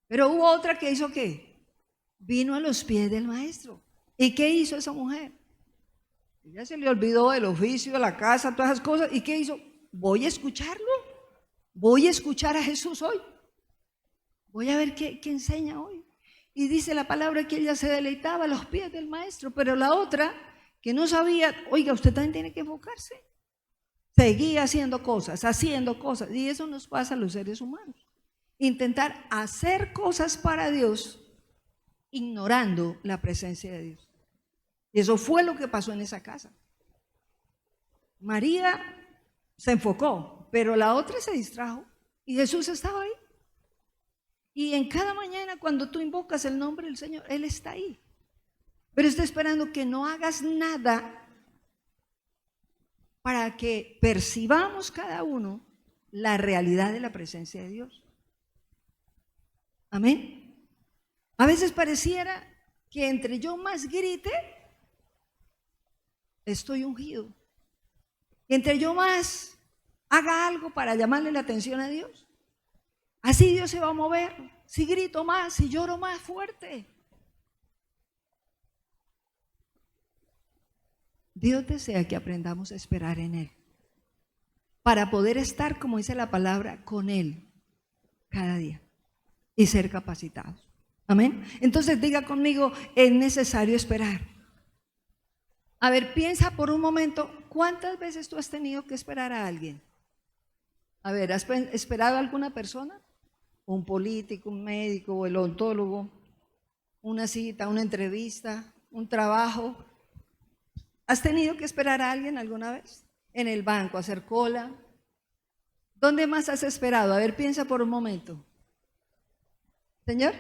A: Pero hubo otra que hizo ¿qué? Vino a los pies del maestro. ¿Y qué hizo esa mujer? Ella se le olvidó del oficio, de la casa, todas esas cosas. ¿Y qué hizo? Voy a escucharlo. Voy a escuchar a Jesús hoy. Voy a ver qué enseña hoy. Y dice la palabra que ella se deleitaba a los pies del maestro, pero la otra que no sabía, oiga, usted también tiene que enfocarse. Seguía haciendo cosas, y eso nos pasa a los seres humanos. Intentar hacer cosas para Dios ignorando la presencia de Dios. Y eso fue lo que pasó en esa casa. María se enfocó, pero la otra se distrajo y Jesús estaba ahí. Y en cada mañana cuando tú invocas el nombre del Señor, Él está ahí. Pero está esperando que no hagas nada para que percibamos cada uno la realidad de la presencia de Dios. Amén. A veces pareciera que entre yo más grite, estoy ungido. Entre yo más haga algo para llamarle la atención a Dios, así Dios se va a mover. Si grito más, si lloro más fuerte. Dios desea que aprendamos a esperar en Él, para poder estar, como dice la palabra, con Él cada día y ser capacitados. Amén. Entonces diga conmigo, es necesario esperar. A ver, piensa por un momento, ¿cuántas veces tú has tenido que esperar a alguien? A ver, ¿has esperado a alguna persona? Un político, un médico, el odontólogo, una cita, una entrevista, un trabajo. ¿Has tenido que esperar a alguien alguna vez? En el banco, hacer cola. ¿Dónde más has esperado? A ver, piensa por un momento. ¿Señor?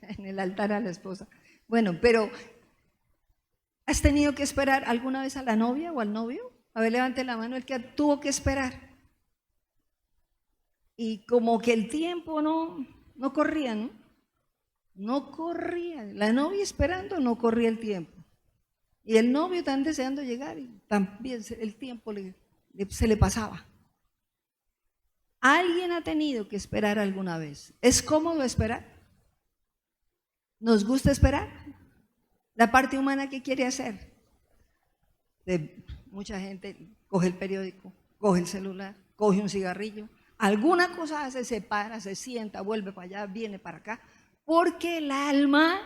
A: En el altar a la esposa. Bueno, pero ¿has tenido que esperar alguna vez a la novia o al novio? A ver, levante la mano el que tuvo que esperar. Y como que el tiempo no corría, ¿no? No corría. La novia esperando, no corría el tiempo. Y el novio tan deseando llegar y también el tiempo se le pasaba. ¿Alguien ha tenido que esperar alguna vez? ¿Es cómodo esperar? ¿Nos gusta esperar? La parte humana, ¿qué quiere hacer? Mucha gente coge el periódico, coge el celular, coge un cigarrillo, alguna cosa hace, se para, se sienta, vuelve para allá, viene para acá, porque el alma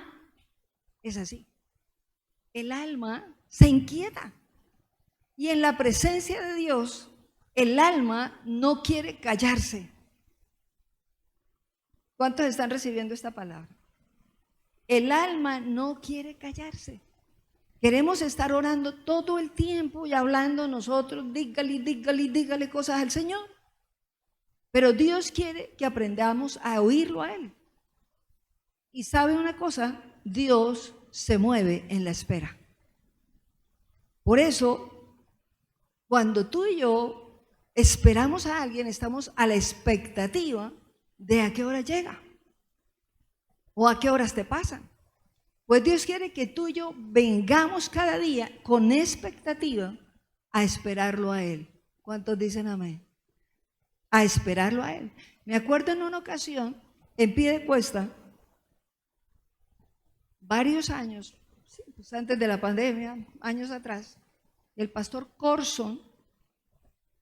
A: es así. El alma se inquieta y en la presencia de Dios el alma no quiere callarse. ¿Cuántos están recibiendo esta palabra? El alma no quiere callarse. Queremos estar orando todo el tiempo y hablando nosotros, dígale cosas al Señor. Pero Dios quiere que aprendamos a oírlo a Él. Y sabe una cosa, Dios se mueve en la espera. Por eso, cuando tú y yo esperamos a alguien, estamos a la expectativa de a qué hora llega o a qué horas te pasan. Pues Dios quiere que tú y yo vengamos cada día con expectativa a esperarlo a Él. ¿Cuántos dicen amén? A esperarlo a Él. Me acuerdo en una ocasión, en Piedecuesta, varios años, sí, pues antes de la pandemia, años atrás, el pastor Corson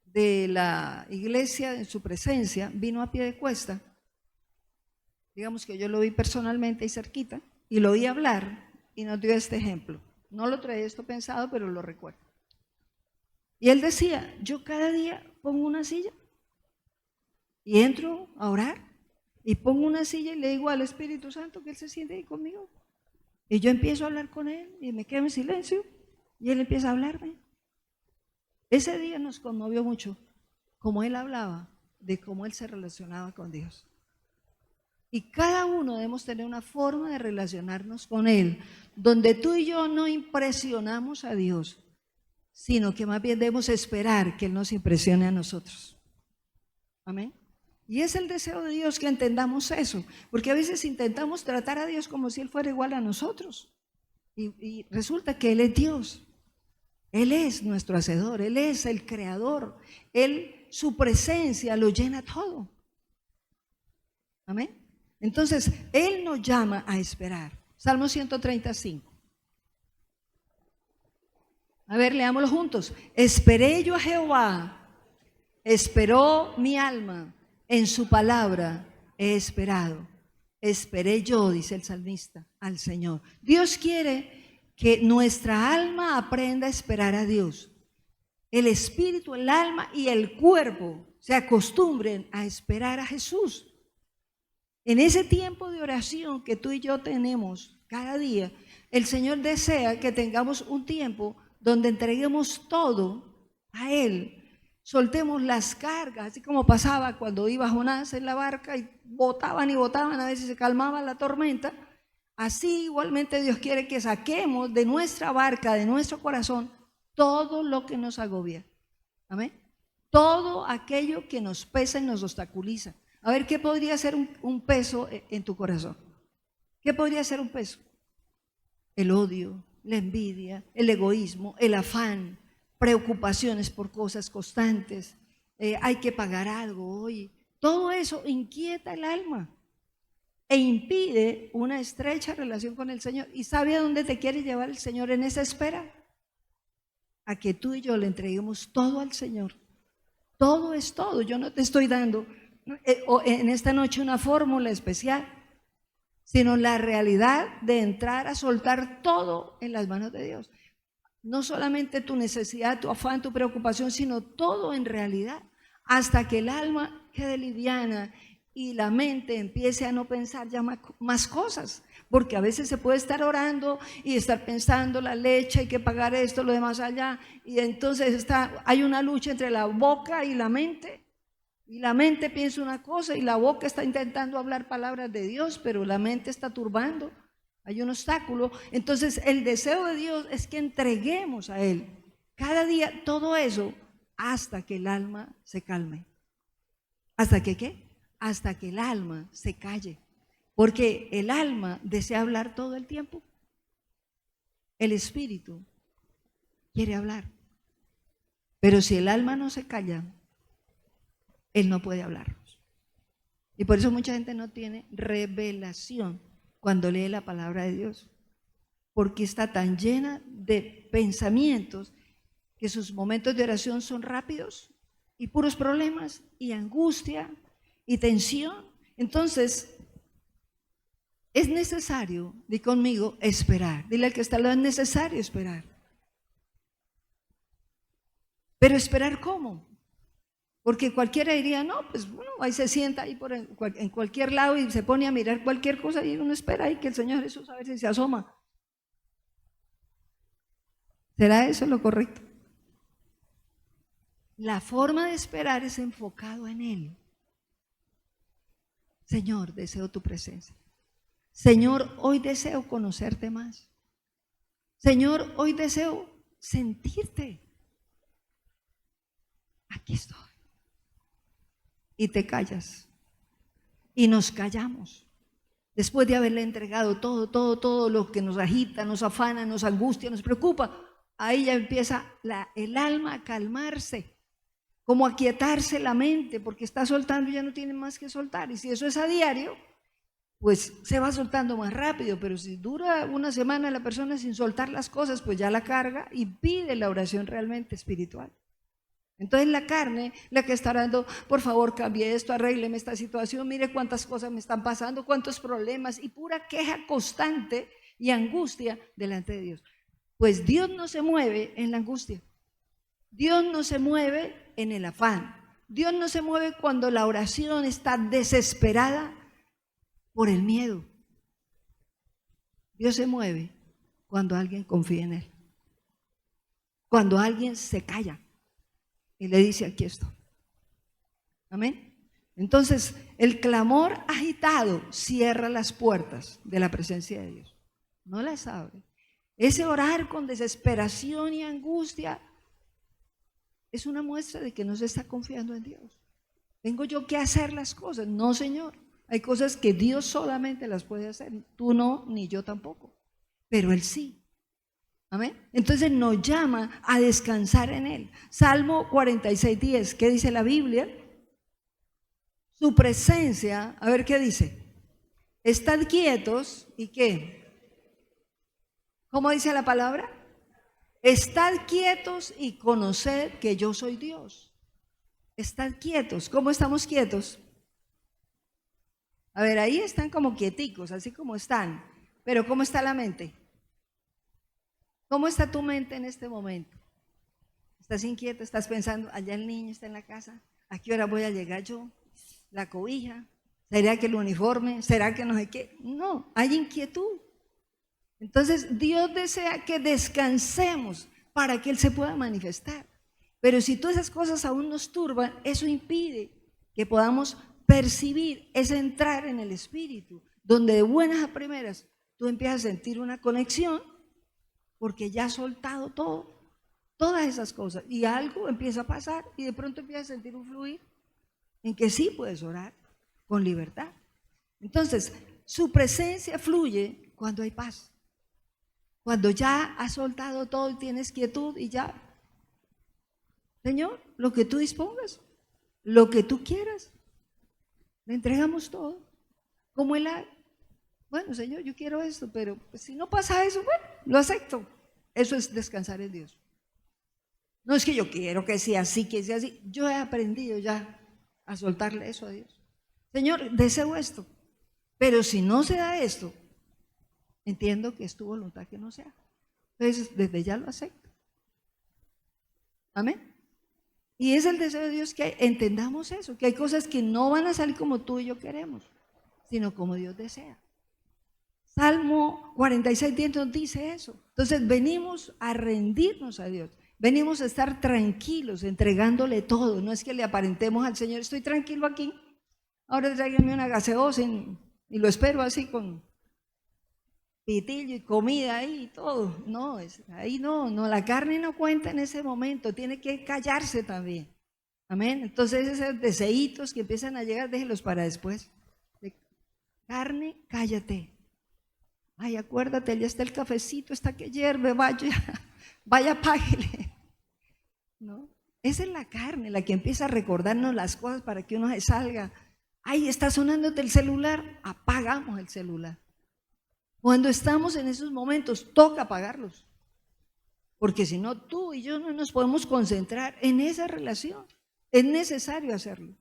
A: de la iglesia, en su presencia, vino a Piedecuesta. Digamos que yo lo vi personalmente y cerquita, y lo oí hablar, y nos dio este ejemplo. No lo traía esto pensado, pero lo recuerdo. Y él decía, yo cada día pongo una silla, y entro a orar, y pongo una silla y le digo al Espíritu Santo que Él se siente ahí conmigo. Y yo empiezo a hablar con Él, y me quedo en silencio, y Él empieza a hablarme. Ese día nos conmovió mucho, como Él hablaba, de cómo Él se relacionaba con Dios. Y cada uno debemos tener una forma de relacionarnos con Él, donde tú y yo no impresionamos a Dios, sino que más bien debemos esperar que Él nos impresione a nosotros. Amén. Y es el deseo de Dios que entendamos eso, porque a veces intentamos tratar a Dios como si Él fuera igual a nosotros. Y resulta que Él es Dios. Él es nuestro hacedor, Él es el creador. Su presencia lo llena todo. Amén. Entonces, Él nos llama a esperar. Salmo 135. A ver, leámoslo juntos. Esperé yo a Jehová, esperó mi alma, en su palabra he esperado. Esperé yo, dice el salmista, al Señor. Dios quiere que nuestra alma aprenda a esperar a Dios. El espíritu, el alma y el cuerpo se acostumbren a esperar a Jesús. En ese tiempo de oración que tú y yo tenemos cada día, el Señor desea que tengamos un tiempo donde entreguemos todo a Él. Soltemos las cargas, así como pasaba cuando iba Jonás en la barca y botaban, a ver si se calmaba la tormenta. Así igualmente Dios quiere que saquemos de nuestra barca, de nuestro corazón, todo lo que nos agobia. Amén. Todo aquello que nos pesa y nos obstaculiza. A ver, ¿qué podría ser un peso en tu corazón? ¿Qué podría ser un peso? El odio, la envidia, el egoísmo, el afán, preocupaciones por cosas constantes, hay que pagar algo hoy. Todo eso inquieta el alma e impide una estrecha relación con el Señor. ¿Y sabe a dónde te quiere llevar el Señor en esa espera? A que tú y yo le entreguemos todo al Señor. Todo es todo. Yo no te estoy dando en esta noche una fórmula especial, sino la realidad de entrar a soltar todo en las manos de Dios. No solamente tu necesidad, tu afán, tu preocupación, sino todo en realidad, hasta que el alma quede liviana y la mente empiece a no pensar ya más cosas, porque a veces se puede estar orando y estar pensando la leche, hay que pagar esto, lo demás allá, y entonces hay una lucha entre la boca y la mente piensa una cosa y la boca está intentando hablar palabras de Dios, pero la mente está turbando, hay un obstáculo. Entonces el deseo de Dios es que entreguemos a Él cada día todo eso hasta que el alma se calme. ¿Hasta que qué? Hasta que el alma se calle, porque el alma desea hablar todo el tiempo. El espíritu quiere hablar, pero si el alma no se calla, Él no puede hablarnos. Y por eso mucha gente no tiene revelación cuando lee la palabra de Dios, porque está tan llena de pensamientos que sus momentos de oración son rápidos y puros problemas y angustia y tensión. Entonces, es necesario, di conmigo, esperar. Dile al que está al lado, es necesario esperar. Pero ¿esperar cómo? Porque cualquiera diría, no, pues bueno, ahí se sienta ahí en cualquier lado y se pone a mirar cualquier cosa y uno espera ahí que el Señor Jesús a ver si se asoma. ¿Será eso lo correcto? La forma de esperar es enfocado en Él. Señor, deseo tu presencia. Señor, hoy deseo conocerte más. Señor, hoy deseo sentirte. Aquí estoy. Y te callas. Y nos callamos. Después de haberle entregado todo lo que nos agita, nos afana, nos angustia, nos preocupa, ahí ya empieza el alma a calmarse, como a quietarse la mente, porque está soltando y ya no tiene más que soltar. Y si eso es a diario, pues se va soltando más rápido, pero si dura una semana la persona sin soltar las cosas, pues ya la carga y pide la oración realmente espiritual. Entonces la carne, la que está orando, por favor cambie esto, arrégleme esta situación, mire cuántas cosas me están pasando, cuántos problemas y pura queja constante y angustia delante de Dios. Pues Dios no se mueve en la angustia, Dios no se mueve en el afán, Dios no se mueve cuando la oración está desesperada por el miedo. Dios se mueve cuando alguien confía en Él, cuando alguien se calla y le dice, aquí estoy. Amén. Entonces, el clamor agitado cierra las puertas de la presencia de Dios. No las abre. Ese orar con desesperación y angustia es una muestra de que no se está confiando en Dios. ¿Tengo yo que hacer las cosas? No, Señor. Hay cosas que Dios solamente las puede hacer. Tú no, ni yo tampoco. Pero Él sí. Amén. Entonces nos llama a descansar en Él. Salmo 46:10, ¿qué dice la Biblia? Su presencia, a ver qué dice. Estad quietos y ¿qué? ¿Cómo dice la palabra? Estad quietos y conoced que yo soy Dios. Estad quietos. ¿Cómo estamos quietos? A ver, ahí están como quieticos, así como están. Pero ¿cómo está la mente? ¿Cómo está tu mente en este momento? ¿Estás inquieto? ¿Estás pensando, allá el niño está en la casa? ¿A qué hora voy a llegar yo? ¿La cobija? ¿Será que el uniforme? ¿Será que no sé qué? No, hay inquietud. Entonces Dios desea que descansemos para que Él se pueda manifestar. Pero si todas esas cosas aún nos turban, eso impide que podamos percibir, es entrar en el Espíritu, donde de buenas a primeras tú empiezas a sentir una conexión porque ya has soltado todo, todas esas cosas, y algo empieza a pasar y de pronto empiezas a sentir un fluir en que sí puedes orar con libertad. Entonces, su presencia fluye cuando hay paz, cuando ya has soltado todo y tienes quietud y ya, Señor, lo que tú dispongas, lo que tú quieras, le entregamos todo, como Él ha. Bueno, Señor, yo quiero esto, pero pues, si no pasa eso, bueno, lo acepto. Eso es descansar en Dios. No es que yo quiero que sea así, que sea así. Yo he aprendido ya a soltarle eso a Dios. Señor, deseo esto, pero si no se da esto, entiendo que es tu voluntad que no sea. Entonces, desde ya lo acepto. Amén. Y es el deseo de Dios que entendamos eso, que hay cosas que no van a salir como tú y yo queremos, sino como Dios desea. Salmo 46:10 nos dice eso. Entonces venimos a rendirnos a Dios, venimos a estar tranquilos, entregándole todo. No es que le aparentemos al Señor, estoy tranquilo aquí, ahora tráiganme una gaseosa y lo espero así con pitillo y comida ahí y todo. No, ahí no, la carne no cuenta en ese momento, tiene que callarse también. Amén. Entonces esos deseitos que empiezan a llegar, déjenlos para después. Carne, cállate. Ay, acuérdate, ya está el cafecito, está que hierve, vaya, páguele. ¿No? Esa es la carne, la que empieza a recordarnos las cosas para que uno se salga. Ay, está sonándote el celular, apagamos el celular. Cuando estamos en esos momentos, toca apagarlos. Porque si no, tú y yo no nos podemos concentrar en esa relación. Es necesario hacerlo.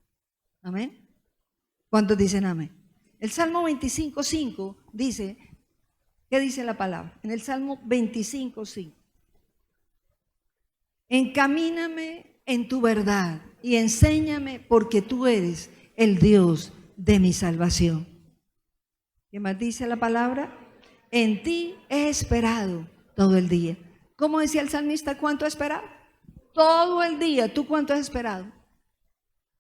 A: Amén. ¿Cuántos dicen amén? El Salmo 25:5 dice, ¿qué dice la palabra? En el Salmo 25:5. Encamíname en tu verdad y enséñame porque tú eres el Dios de mi salvación. ¿Qué más dice la palabra? En ti he esperado todo el día. ¿Cómo decía el salmista? ¿Cuánto ha esperado? Todo el día. ¿Tú cuánto has esperado?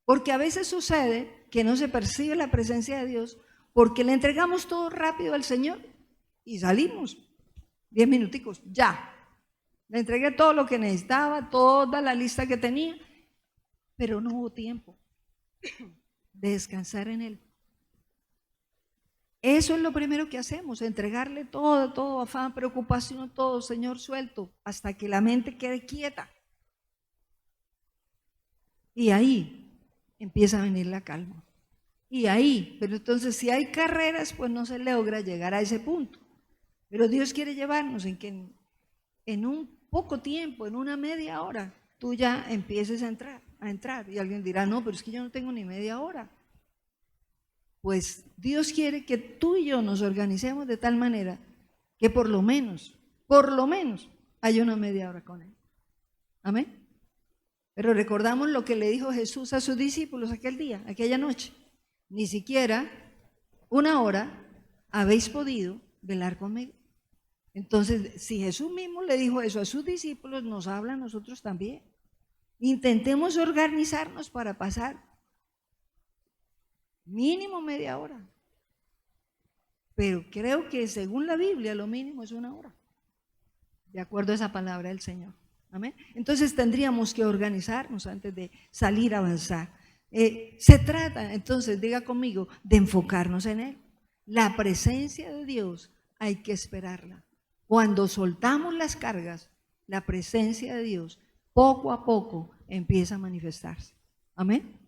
A: Porque a veces sucede que no se percibe la presencia de Dios porque le entregamos todo rápido al Señor y salimos 10 minuticos, ya. Le entregué todo lo que necesitaba, toda la lista que tenía, pero no hubo tiempo de descansar en Él. Eso es lo primero que hacemos, entregarle todo, afán, preocupación, todo, Señor, suelto, hasta que la mente quede quieta. Y ahí empieza a venir la calma. Y ahí, pero entonces si hay carreras, pues no se logra llegar a ese punto. Pero Dios quiere llevarnos en que en un poco tiempo, en una media hora, tú ya empieces a entrar. Y alguien dirá, no, pero es que yo no tengo ni media hora. Pues Dios quiere que tú y yo nos organicemos de tal manera que por lo menos, haya una media hora con Él. Amén. Pero recordamos lo que le dijo Jesús a sus discípulos aquel día, aquella noche. Ni siquiera una hora habéis podido velar conmigo. Entonces, si Jesús mismo le dijo eso a sus discípulos, nos habla a nosotros también. Intentemos organizarnos para pasar mínimo media hora. Pero creo que según la Biblia lo mínimo es una hora, de acuerdo a esa palabra del Señor. Amén. Entonces tendríamos que organizarnos antes de salir a avanzar. Se trata, entonces, diga conmigo, de enfocarnos en Él. La presencia de Dios hay que esperarla. Cuando soltamos las cargas, la presencia de Dios poco a poco empieza a manifestarse. Amén.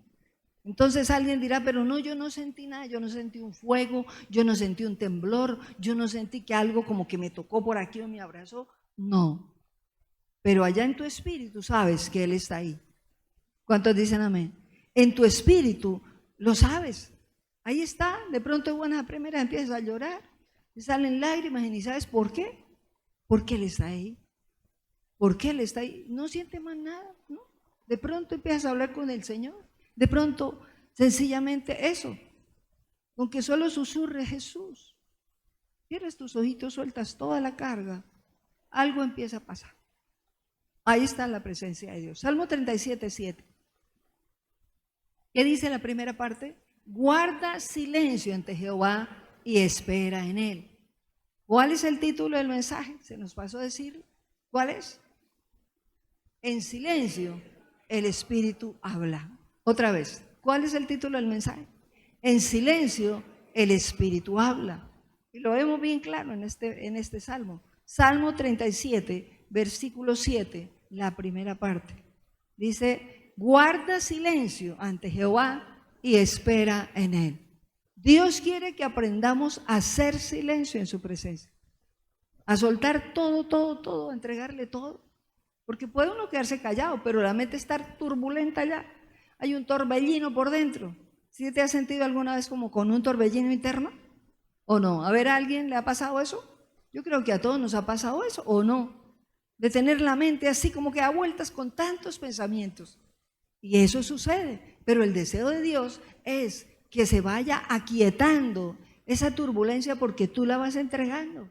A: Entonces alguien dirá, pero no, yo no sentí nada, yo no sentí un fuego, yo no sentí un temblor, yo no sentí que algo como que me tocó por aquí o me abrazó. No, pero allá en tu espíritu sabes que Él está ahí. ¿Cuántos dicen amén? En tu espíritu lo sabes. Ahí está, de pronto buenas a primeras empiezas a llorar, te salen lágrimas y ni sabes por qué. Porque Él está ahí. ¿Por qué Él está ahí? No siente más nada, ¿no? De pronto empiezas a hablar con el Señor. De pronto, sencillamente eso, con que solo susurre Jesús. Tienes tus ojitos, sueltas toda la carga, algo empieza a pasar. Ahí está la presencia de Dios. Salmo 37:7. ¿Qué dice la primera parte? Guarda silencio ante Jehová y espera en Él. ¿Cuál es el título del mensaje? Se nos pasó a decir. ¿Cuál es? En silencio el Espíritu habla. Otra vez, ¿cuál es el título del mensaje? En silencio el Espíritu habla. Y lo vemos bien claro en este salmo. Salmo 37, versículo 7, la primera parte. Dice, guarda silencio ante Jehová y espera en Él. Dios quiere que aprendamos a hacer silencio en su presencia. A soltar todo, a entregarle todo. Porque puede uno quedarse callado, pero la mente está turbulenta allá. Hay un torbellino por dentro. ¿Sí te has sentido alguna vez como con un torbellino interno? ¿O no? A ver, ¿a alguien le ha pasado eso? Yo creo que a todos nos ha pasado eso, ¿o no? De tener la mente así como que a vueltas con tantos pensamientos. Y eso sucede. Pero el deseo de Dios es que se vaya aquietando esa turbulencia porque tú la vas entregando.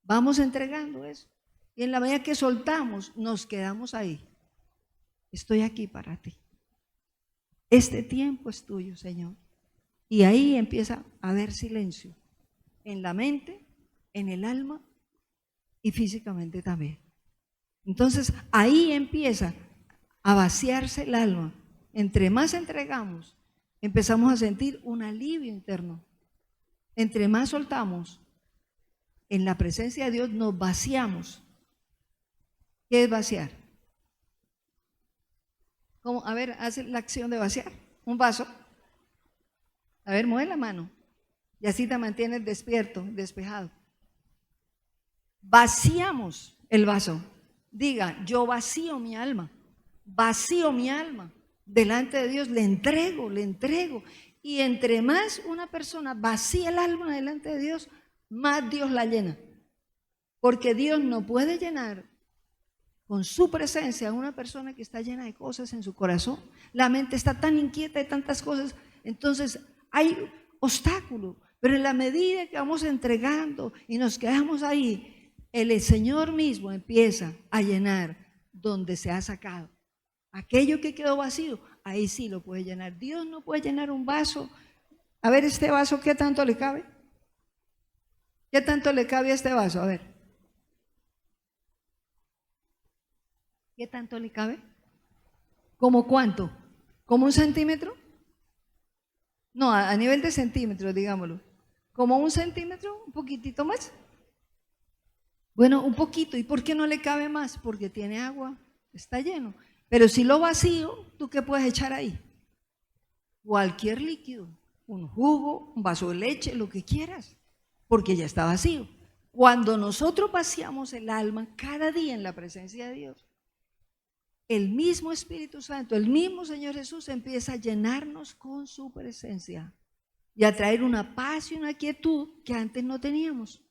A: Vamos entregando eso. Y en la medida que soltamos, nos quedamos ahí. Estoy aquí para ti. Este tiempo es tuyo, Señor. Y ahí empieza a haber silencio. En la mente, en el alma y físicamente también. Entonces, ahí empieza a vaciarse el alma. Entre más entregamos, empezamos a sentir un alivio interno. Entre más soltamos, en la presencia de Dios nos vaciamos. ¿Qué es vaciar? ¿Cómo? A ver, hace la acción de vaciar. Un vaso. A ver, mueve la mano. Y así te mantienes despierto, despejado. Vaciamos el vaso. Diga, yo vacío mi alma. Vacío mi alma. Delante de Dios le entrego, le entrego. Y entre más una persona vacía el alma delante de Dios, más Dios la llena. Porque Dios no puede llenar con su presencia a una persona que está llena de cosas en su corazón. La mente está tan inquieta de tantas cosas. Entonces hay obstáculos. Pero en la medida que vamos entregando y nos quedamos ahí, el Señor mismo empieza a llenar donde se ha sacado. Aquello que quedó vacío, ahí sí lo puede llenar. Dios no puede llenar un vaso. A ver, este vaso, ¿qué tanto le cabe? ¿Qué tanto le cabe a este vaso? A ver. ¿Qué tanto le cabe? ¿Cómo cuánto? ¿Como 1 centímetro? No, a nivel de centímetros, digámoslo. ¿Como 1 centímetro? ¿Un poquitito más? Bueno, un poquito. ¿Y por qué no le cabe más? Porque tiene agua, está lleno. Pero si lo vacío, ¿tú qué puedes echar ahí? Cualquier líquido, un jugo, un vaso de leche, lo que quieras, porque ya está vacío. Cuando nosotros vaciamos el alma cada día en la presencia de Dios, el mismo Espíritu Santo, el mismo Señor Jesús empieza a llenarnos con su presencia y a traer una paz y una quietud que antes no teníamos.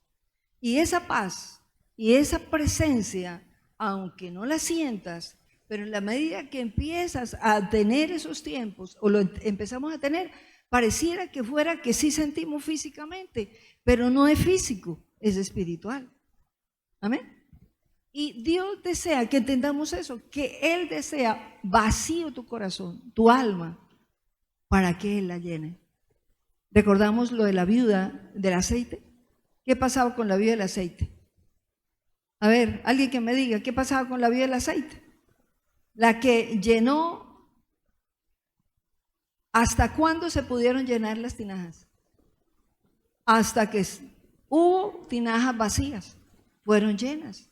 A: Y esa paz y esa presencia, aunque no la sientas, pero en la medida que empiezas a tener esos tiempos, o lo empezamos a tener, pareciera que fuera que sí sentimos físicamente, pero no es físico, es espiritual. Amén. Y Dios desea que entendamos eso, que Él desea vacío tu corazón, tu alma, para que Él la llene. ¿Recordamos lo de la viuda del aceite? ¿Qué pasaba con la viuda del aceite? A ver, alguien que me diga, ¿qué pasaba con la viuda del aceite? La que llenó, ¿hasta cuándo se pudieron llenar las tinajas? Hasta que hubo tinajas vacías, fueron llenas.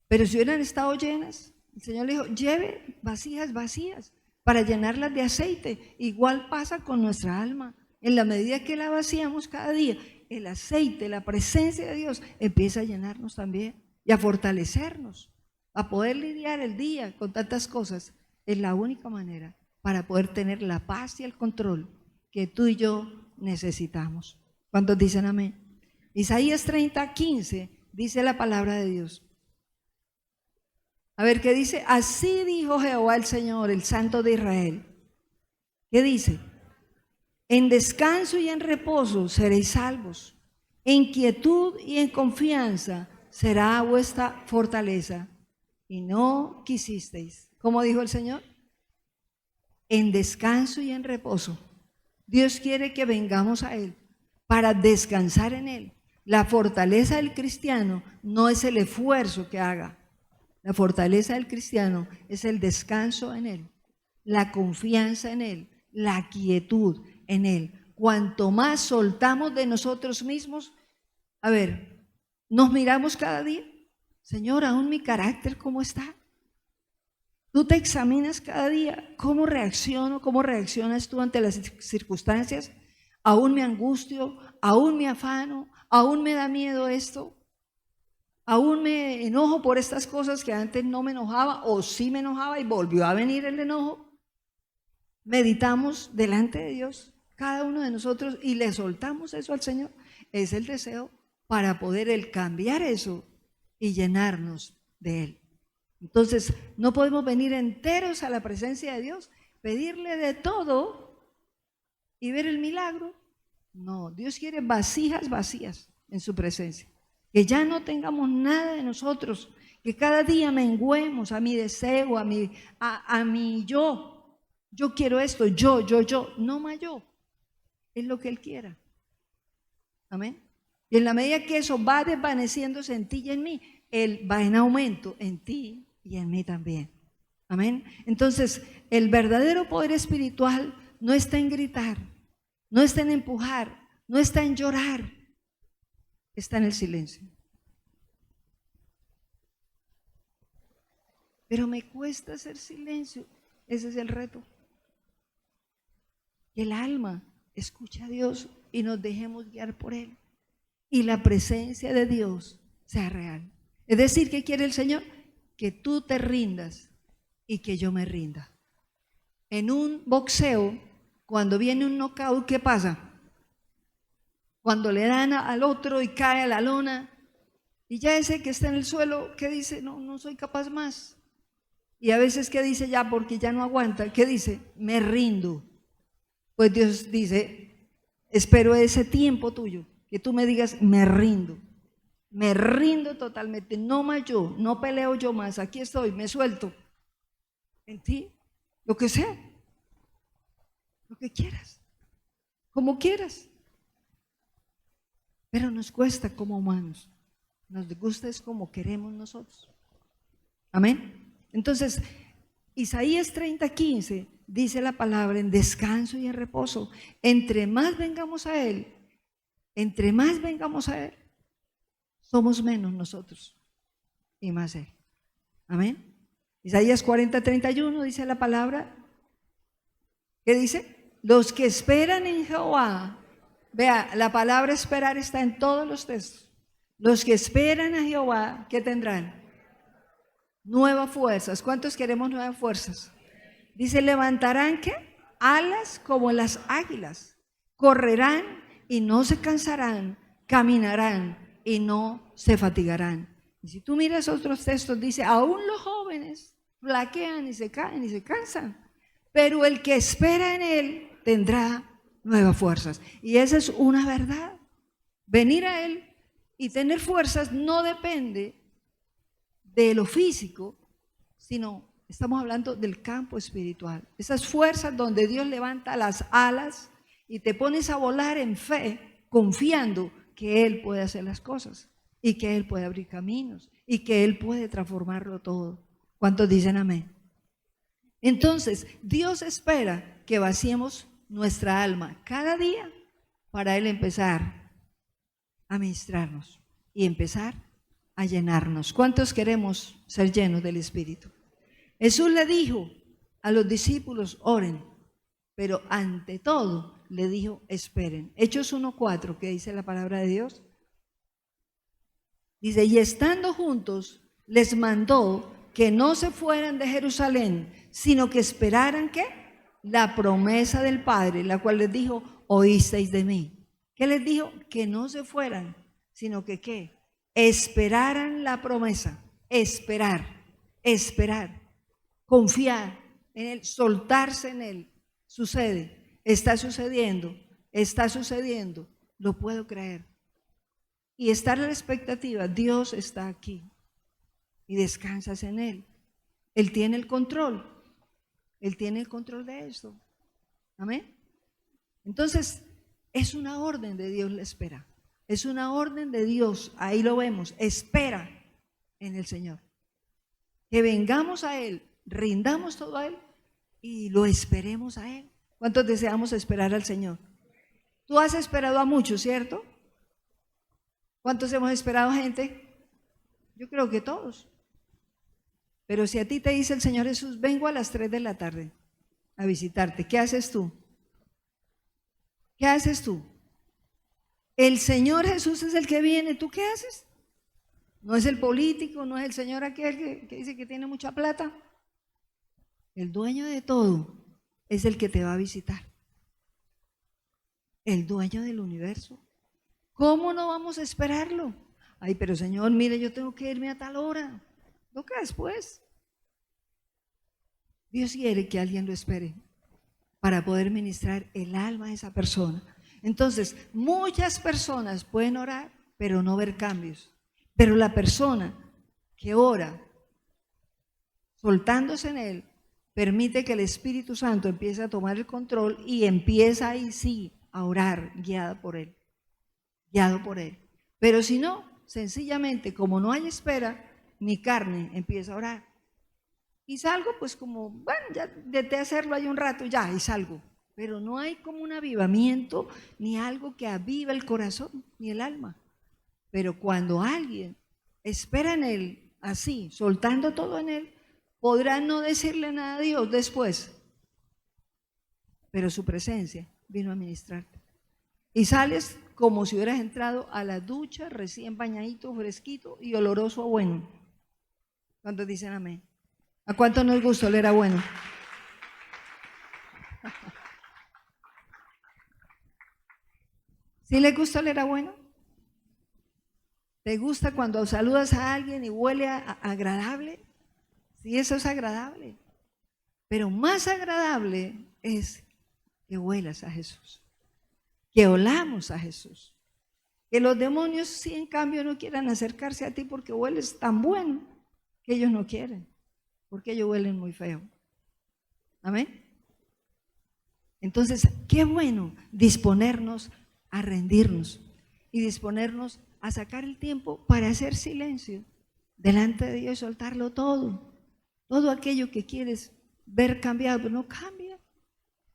A: Pero si hubieran estado llenas, el Señor le dijo, lleve vasijas vacías para llenarlas de aceite. Igual pasa con nuestra alma. En la medida que la vaciamos cada día, el aceite, la presencia de Dios empieza a llenarnos también y a fortalecernos, a poder lidiar el día con tantas cosas. Es la única manera para poder tener la paz y el control que tú y yo necesitamos. ¿Cuántos dicen amén? Isaías 30:15 dice la palabra de Dios. A ver, ¿qué dice? Así dijo Jehová el Señor, el Santo de Israel. ¿Qué dice? En descanso y en reposo seréis salvos. En quietud y en confianza será vuestra fortaleza. Y no quisisteis, como dijo el Señor, en descanso y en reposo. Dios quiere que vengamos a Él para descansar en Él. La fortaleza del cristiano no es el esfuerzo que haga. La fortaleza del cristiano es el descanso en Él, la confianza en Él, la quietud en Él. Cuanto más soltamos de nosotros mismos, a ver, nos miramos cada día. Señor, aún mi carácter, ¿cómo está? Tú te examinas cada día, ¿cómo reacciono? ¿Cómo reaccionas tú ante las circunstancias? ¿Aún me angustio? ¿Aún me afano? ¿Aún me da miedo esto? ¿Aún me enojo por estas cosas que antes no me enojaba o sí me enojaba y volvió a venir el enojo? Meditamos delante de Dios, cada uno de nosotros, y le soltamos eso al Señor. Es el deseo para poder Él cambiar eso y llenarnos de Él. Entonces, no podemos venir enteros a la presencia de Dios, pedirle de todo y ver el milagro. No, Dios quiere vasijas vacías en su presencia. Que ya no tengamos nada de nosotros, que cada día menguemos a mi deseo, a mi yo. Yo quiero esto, yo, no más yo. Es lo que Él quiera. Amén. Y en la medida que eso va desvaneciéndose en ti y en mí, Él va en aumento en ti y en mí también. Amén. Entonces, el verdadero poder espiritual no está en gritar, no está en empujar, no está en llorar, está en el silencio. Pero me cuesta hacer silencio. Ese es el reto. Que el alma escuche a Dios y nos dejemos guiar por Él. Y la presencia de Dios sea real. Es decir, ¿qué quiere el Señor? Que tú te rindas y que yo me rinda. En un boxeo, cuando viene un knockout, ¿qué pasa? Cuando le dan al otro y cae a la lona, y ya ese que está en el suelo, ¿qué dice? No soy capaz más. Y a veces, ¿qué dice ya? Porque ya no aguanta. ¿Qué dice? Me rindo. Pues Dios dice, espero ese tiempo tuyo, que tú me digas, me rindo totalmente, no más yo, no peleo yo más, aquí estoy, me suelto en ti, lo que sea, lo que quieras, como quieras. Pero nos cuesta como humanos, nos gusta es como queremos nosotros. Amén. Entonces, Isaías 30:15 dice la palabra en descanso y en reposo. Entre más vengamos a Él, somos menos nosotros y más Él. Amén. Isaías 40:31 dice la palabra. ¿Qué dice? Los que esperan en Jehová. Vea, la palabra esperar está en todos los textos. Los que esperan a Jehová, ¿qué tendrán? Nuevas fuerzas. ¿Cuántos queremos nuevas fuerzas? Dice, levantarán ¿qué? Alas como las águilas. Correrán y no se cansarán. Caminarán y no se fatigarán. Y si tú miras otros textos, dice, aún los jóvenes flaquean y se caen y se cansan. Pero el que espera en Él tendrá nuevas fuerzas. Y esa es una verdad. Venir a Él y tener fuerzas no depende de lo físico, sino estamos hablando del campo espiritual. Esas fuerzas donde Dios levanta las alas y te pones a volar en fe, confiando que Él puede hacer las cosas y que Él puede abrir caminos y que Él puede transformarlo todo. ¿Cuántos dicen amén? Entonces, Dios espera que vaciemos nuestra alma cada día para Él empezar a ministrarnos y empezar a llenarnos. ¿Cuántos queremos ser llenos del Espíritu? Jesús le dijo a los discípulos, oren, pero ante todo le dijo, esperen. Hechos 1:4, que dice la palabra de Dios. Dice, y estando juntos, les mandó que no se fueran de Jerusalén, sino que esperaran, ¿qué? La promesa del Padre, la cual les dijo, oísteis de mí. ¿Qué les dijo? Que no se fueran, sino que ¿qué? Esperaran la promesa. Esperar, confiar en Él, soltarse en Él. Sucede, está sucediendo, lo puedo creer. y estar a la expectativa, Dios está aquí y descansas en Él. Él tiene el control. Él tiene el control de esto. Amén. Entonces, es una orden de Dios la espera. Es una orden de Dios, ahí lo vemos, espera en el Señor. Que vengamos a Él, rindamos todo a Él y lo esperemos a Él. ¿Cuántos deseamos esperar al Señor? Tú has esperado a muchos, ¿cierto? ¿Cuántos hemos esperado gente? Yo creo que todos. Pero si a ti te dice el Señor Jesús, vengo a las 3 de la tarde a visitarte, ¿qué haces tú? ¿Qué haces tú? El Señor Jesús es el que viene, ¿tú qué haces? No es el político, no es el señor aquel que dice que tiene mucha plata. El dueño de todo es el que te va a visitar. El dueño del universo. ¿Cómo no vamos a esperarlo? Ay, pero Señor, mire, yo tengo que irme a tal hora. Toca después. Dios quiere que alguien lo espere para poder ministrar el alma de esa persona. Entonces, muchas personas pueden orar, pero no ver cambios. Pero la persona que ora, soltándose en Él, permite que el Espíritu Santo empiece a tomar el control y empieza ahí sí a orar guiado por Él. Pero si no, sencillamente, como no hay espera, mi carne empieza a orar. Y salgo pues como, bueno, ya de hacerlo hay un rato, ya, y salgo. Pero no hay como un avivamiento, ni algo que aviva el corazón, ni el alma. Pero cuando alguien espera en Él, así, soltando todo en Él, podrá no decirle nada a Dios después, pero su presencia vino a ministrarte. Y sales como si hubieras entrado a la ducha, recién bañadito, fresquito y oloroso a bueno. ¿Cuántos dicen amén? ¿A cuánto nos gusta oler a bueno? ¿Sí le gusta oler a bueno? ¿Te gusta cuando saludas a alguien y huele agradable? Sí, eso es agradable. Pero más agradable es que huelas a Jesús, que olamos a Jesús. Que los demonios sí en cambio no quieran acercarse a ti porque hueles tan bueno que ellos no quieren, porque ellos huelen muy feo. Amén. Entonces, qué bueno disponernos a rendirnos y disponernos a sacar el tiempo para hacer silencio delante de Dios y soltarlo todo. Todo aquello que quieres ver cambiado, pero no cambia.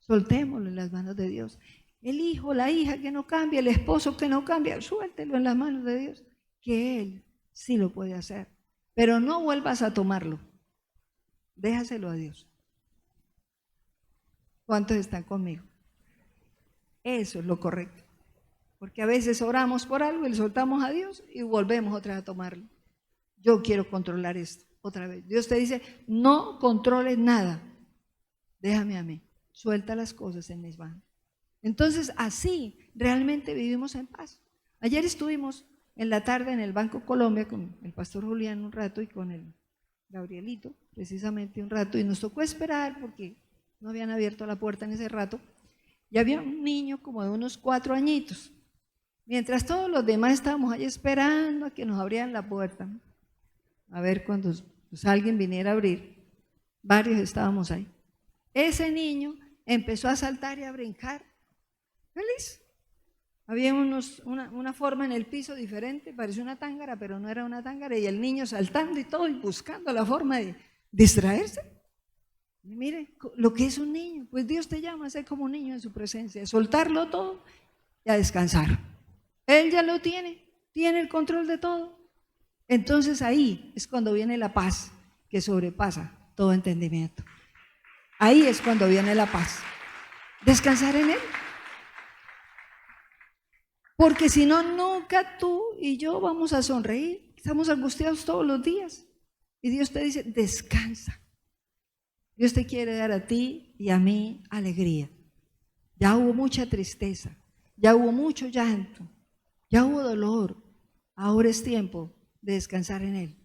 A: Soltémoslo en las manos de Dios. El hijo, la hija que no cambia, el esposo que no cambia, suéltelo en las manos de Dios, que Él sí lo puede hacer. Pero no vuelvas a tomarlo. Déjaselo a Dios. ¿Cuántos están conmigo? Eso es lo correcto. Porque a veces oramos por algo y le soltamos a Dios y volvemos otra vez a tomarlo. Yo quiero controlar esto otra vez. Dios te dice, no controles nada. Déjame a mí. Suelta las cosas en mis manos. Entonces, así realmente vivimos en paz. Ayer estuvimos en la tarde en el Banco Colombia con el pastor Julián un rato y con el Gabrielito, precisamente un rato, y nos tocó esperar porque no habían abierto la puerta en ese rato, y había un niño como de unos 4 añitos, mientras todos los demás estábamos ahí esperando a que nos abrieran la puerta, a ver cuando pues, alguien viniera a abrir, varios estábamos ahí. Ese niño empezó a saltar y a brincar, feliz. Había una forma en el piso diferente, parecía una tángara, pero no era una tángara, y el niño saltando y todo, y buscando la forma de distraerse. Y mire, lo que es un niño, pues Dios te llama a ser como un niño en su presencia, a soltarlo todo y a descansar. Él ya lo tiene el control de todo. Entonces ahí es cuando viene la paz que sobrepasa todo entendimiento. Ahí es cuando viene la paz. Descansar en Él. Porque si no, nunca tú y yo vamos a sonreír. Estamos angustiados todos los días. Y Dios te dice, descansa. Dios te quiere dar a ti y a mí alegría. Ya hubo mucha tristeza, ya hubo mucho llanto, ya hubo dolor. Ahora es tiempo de descansar en Él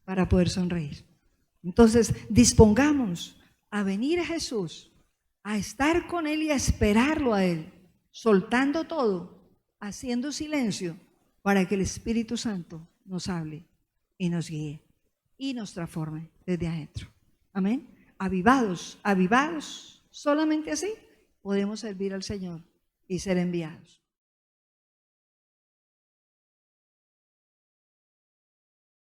A: para poder sonreír. Entonces, dispongamos a venir a Jesús, a estar con Él y a esperarlo a Él, soltando todo, haciendo silencio para que el Espíritu Santo nos hable y nos guíe y nos transforme desde adentro. Amén. Avivados, avivados, solamente así podemos servir al Señor y ser enviados.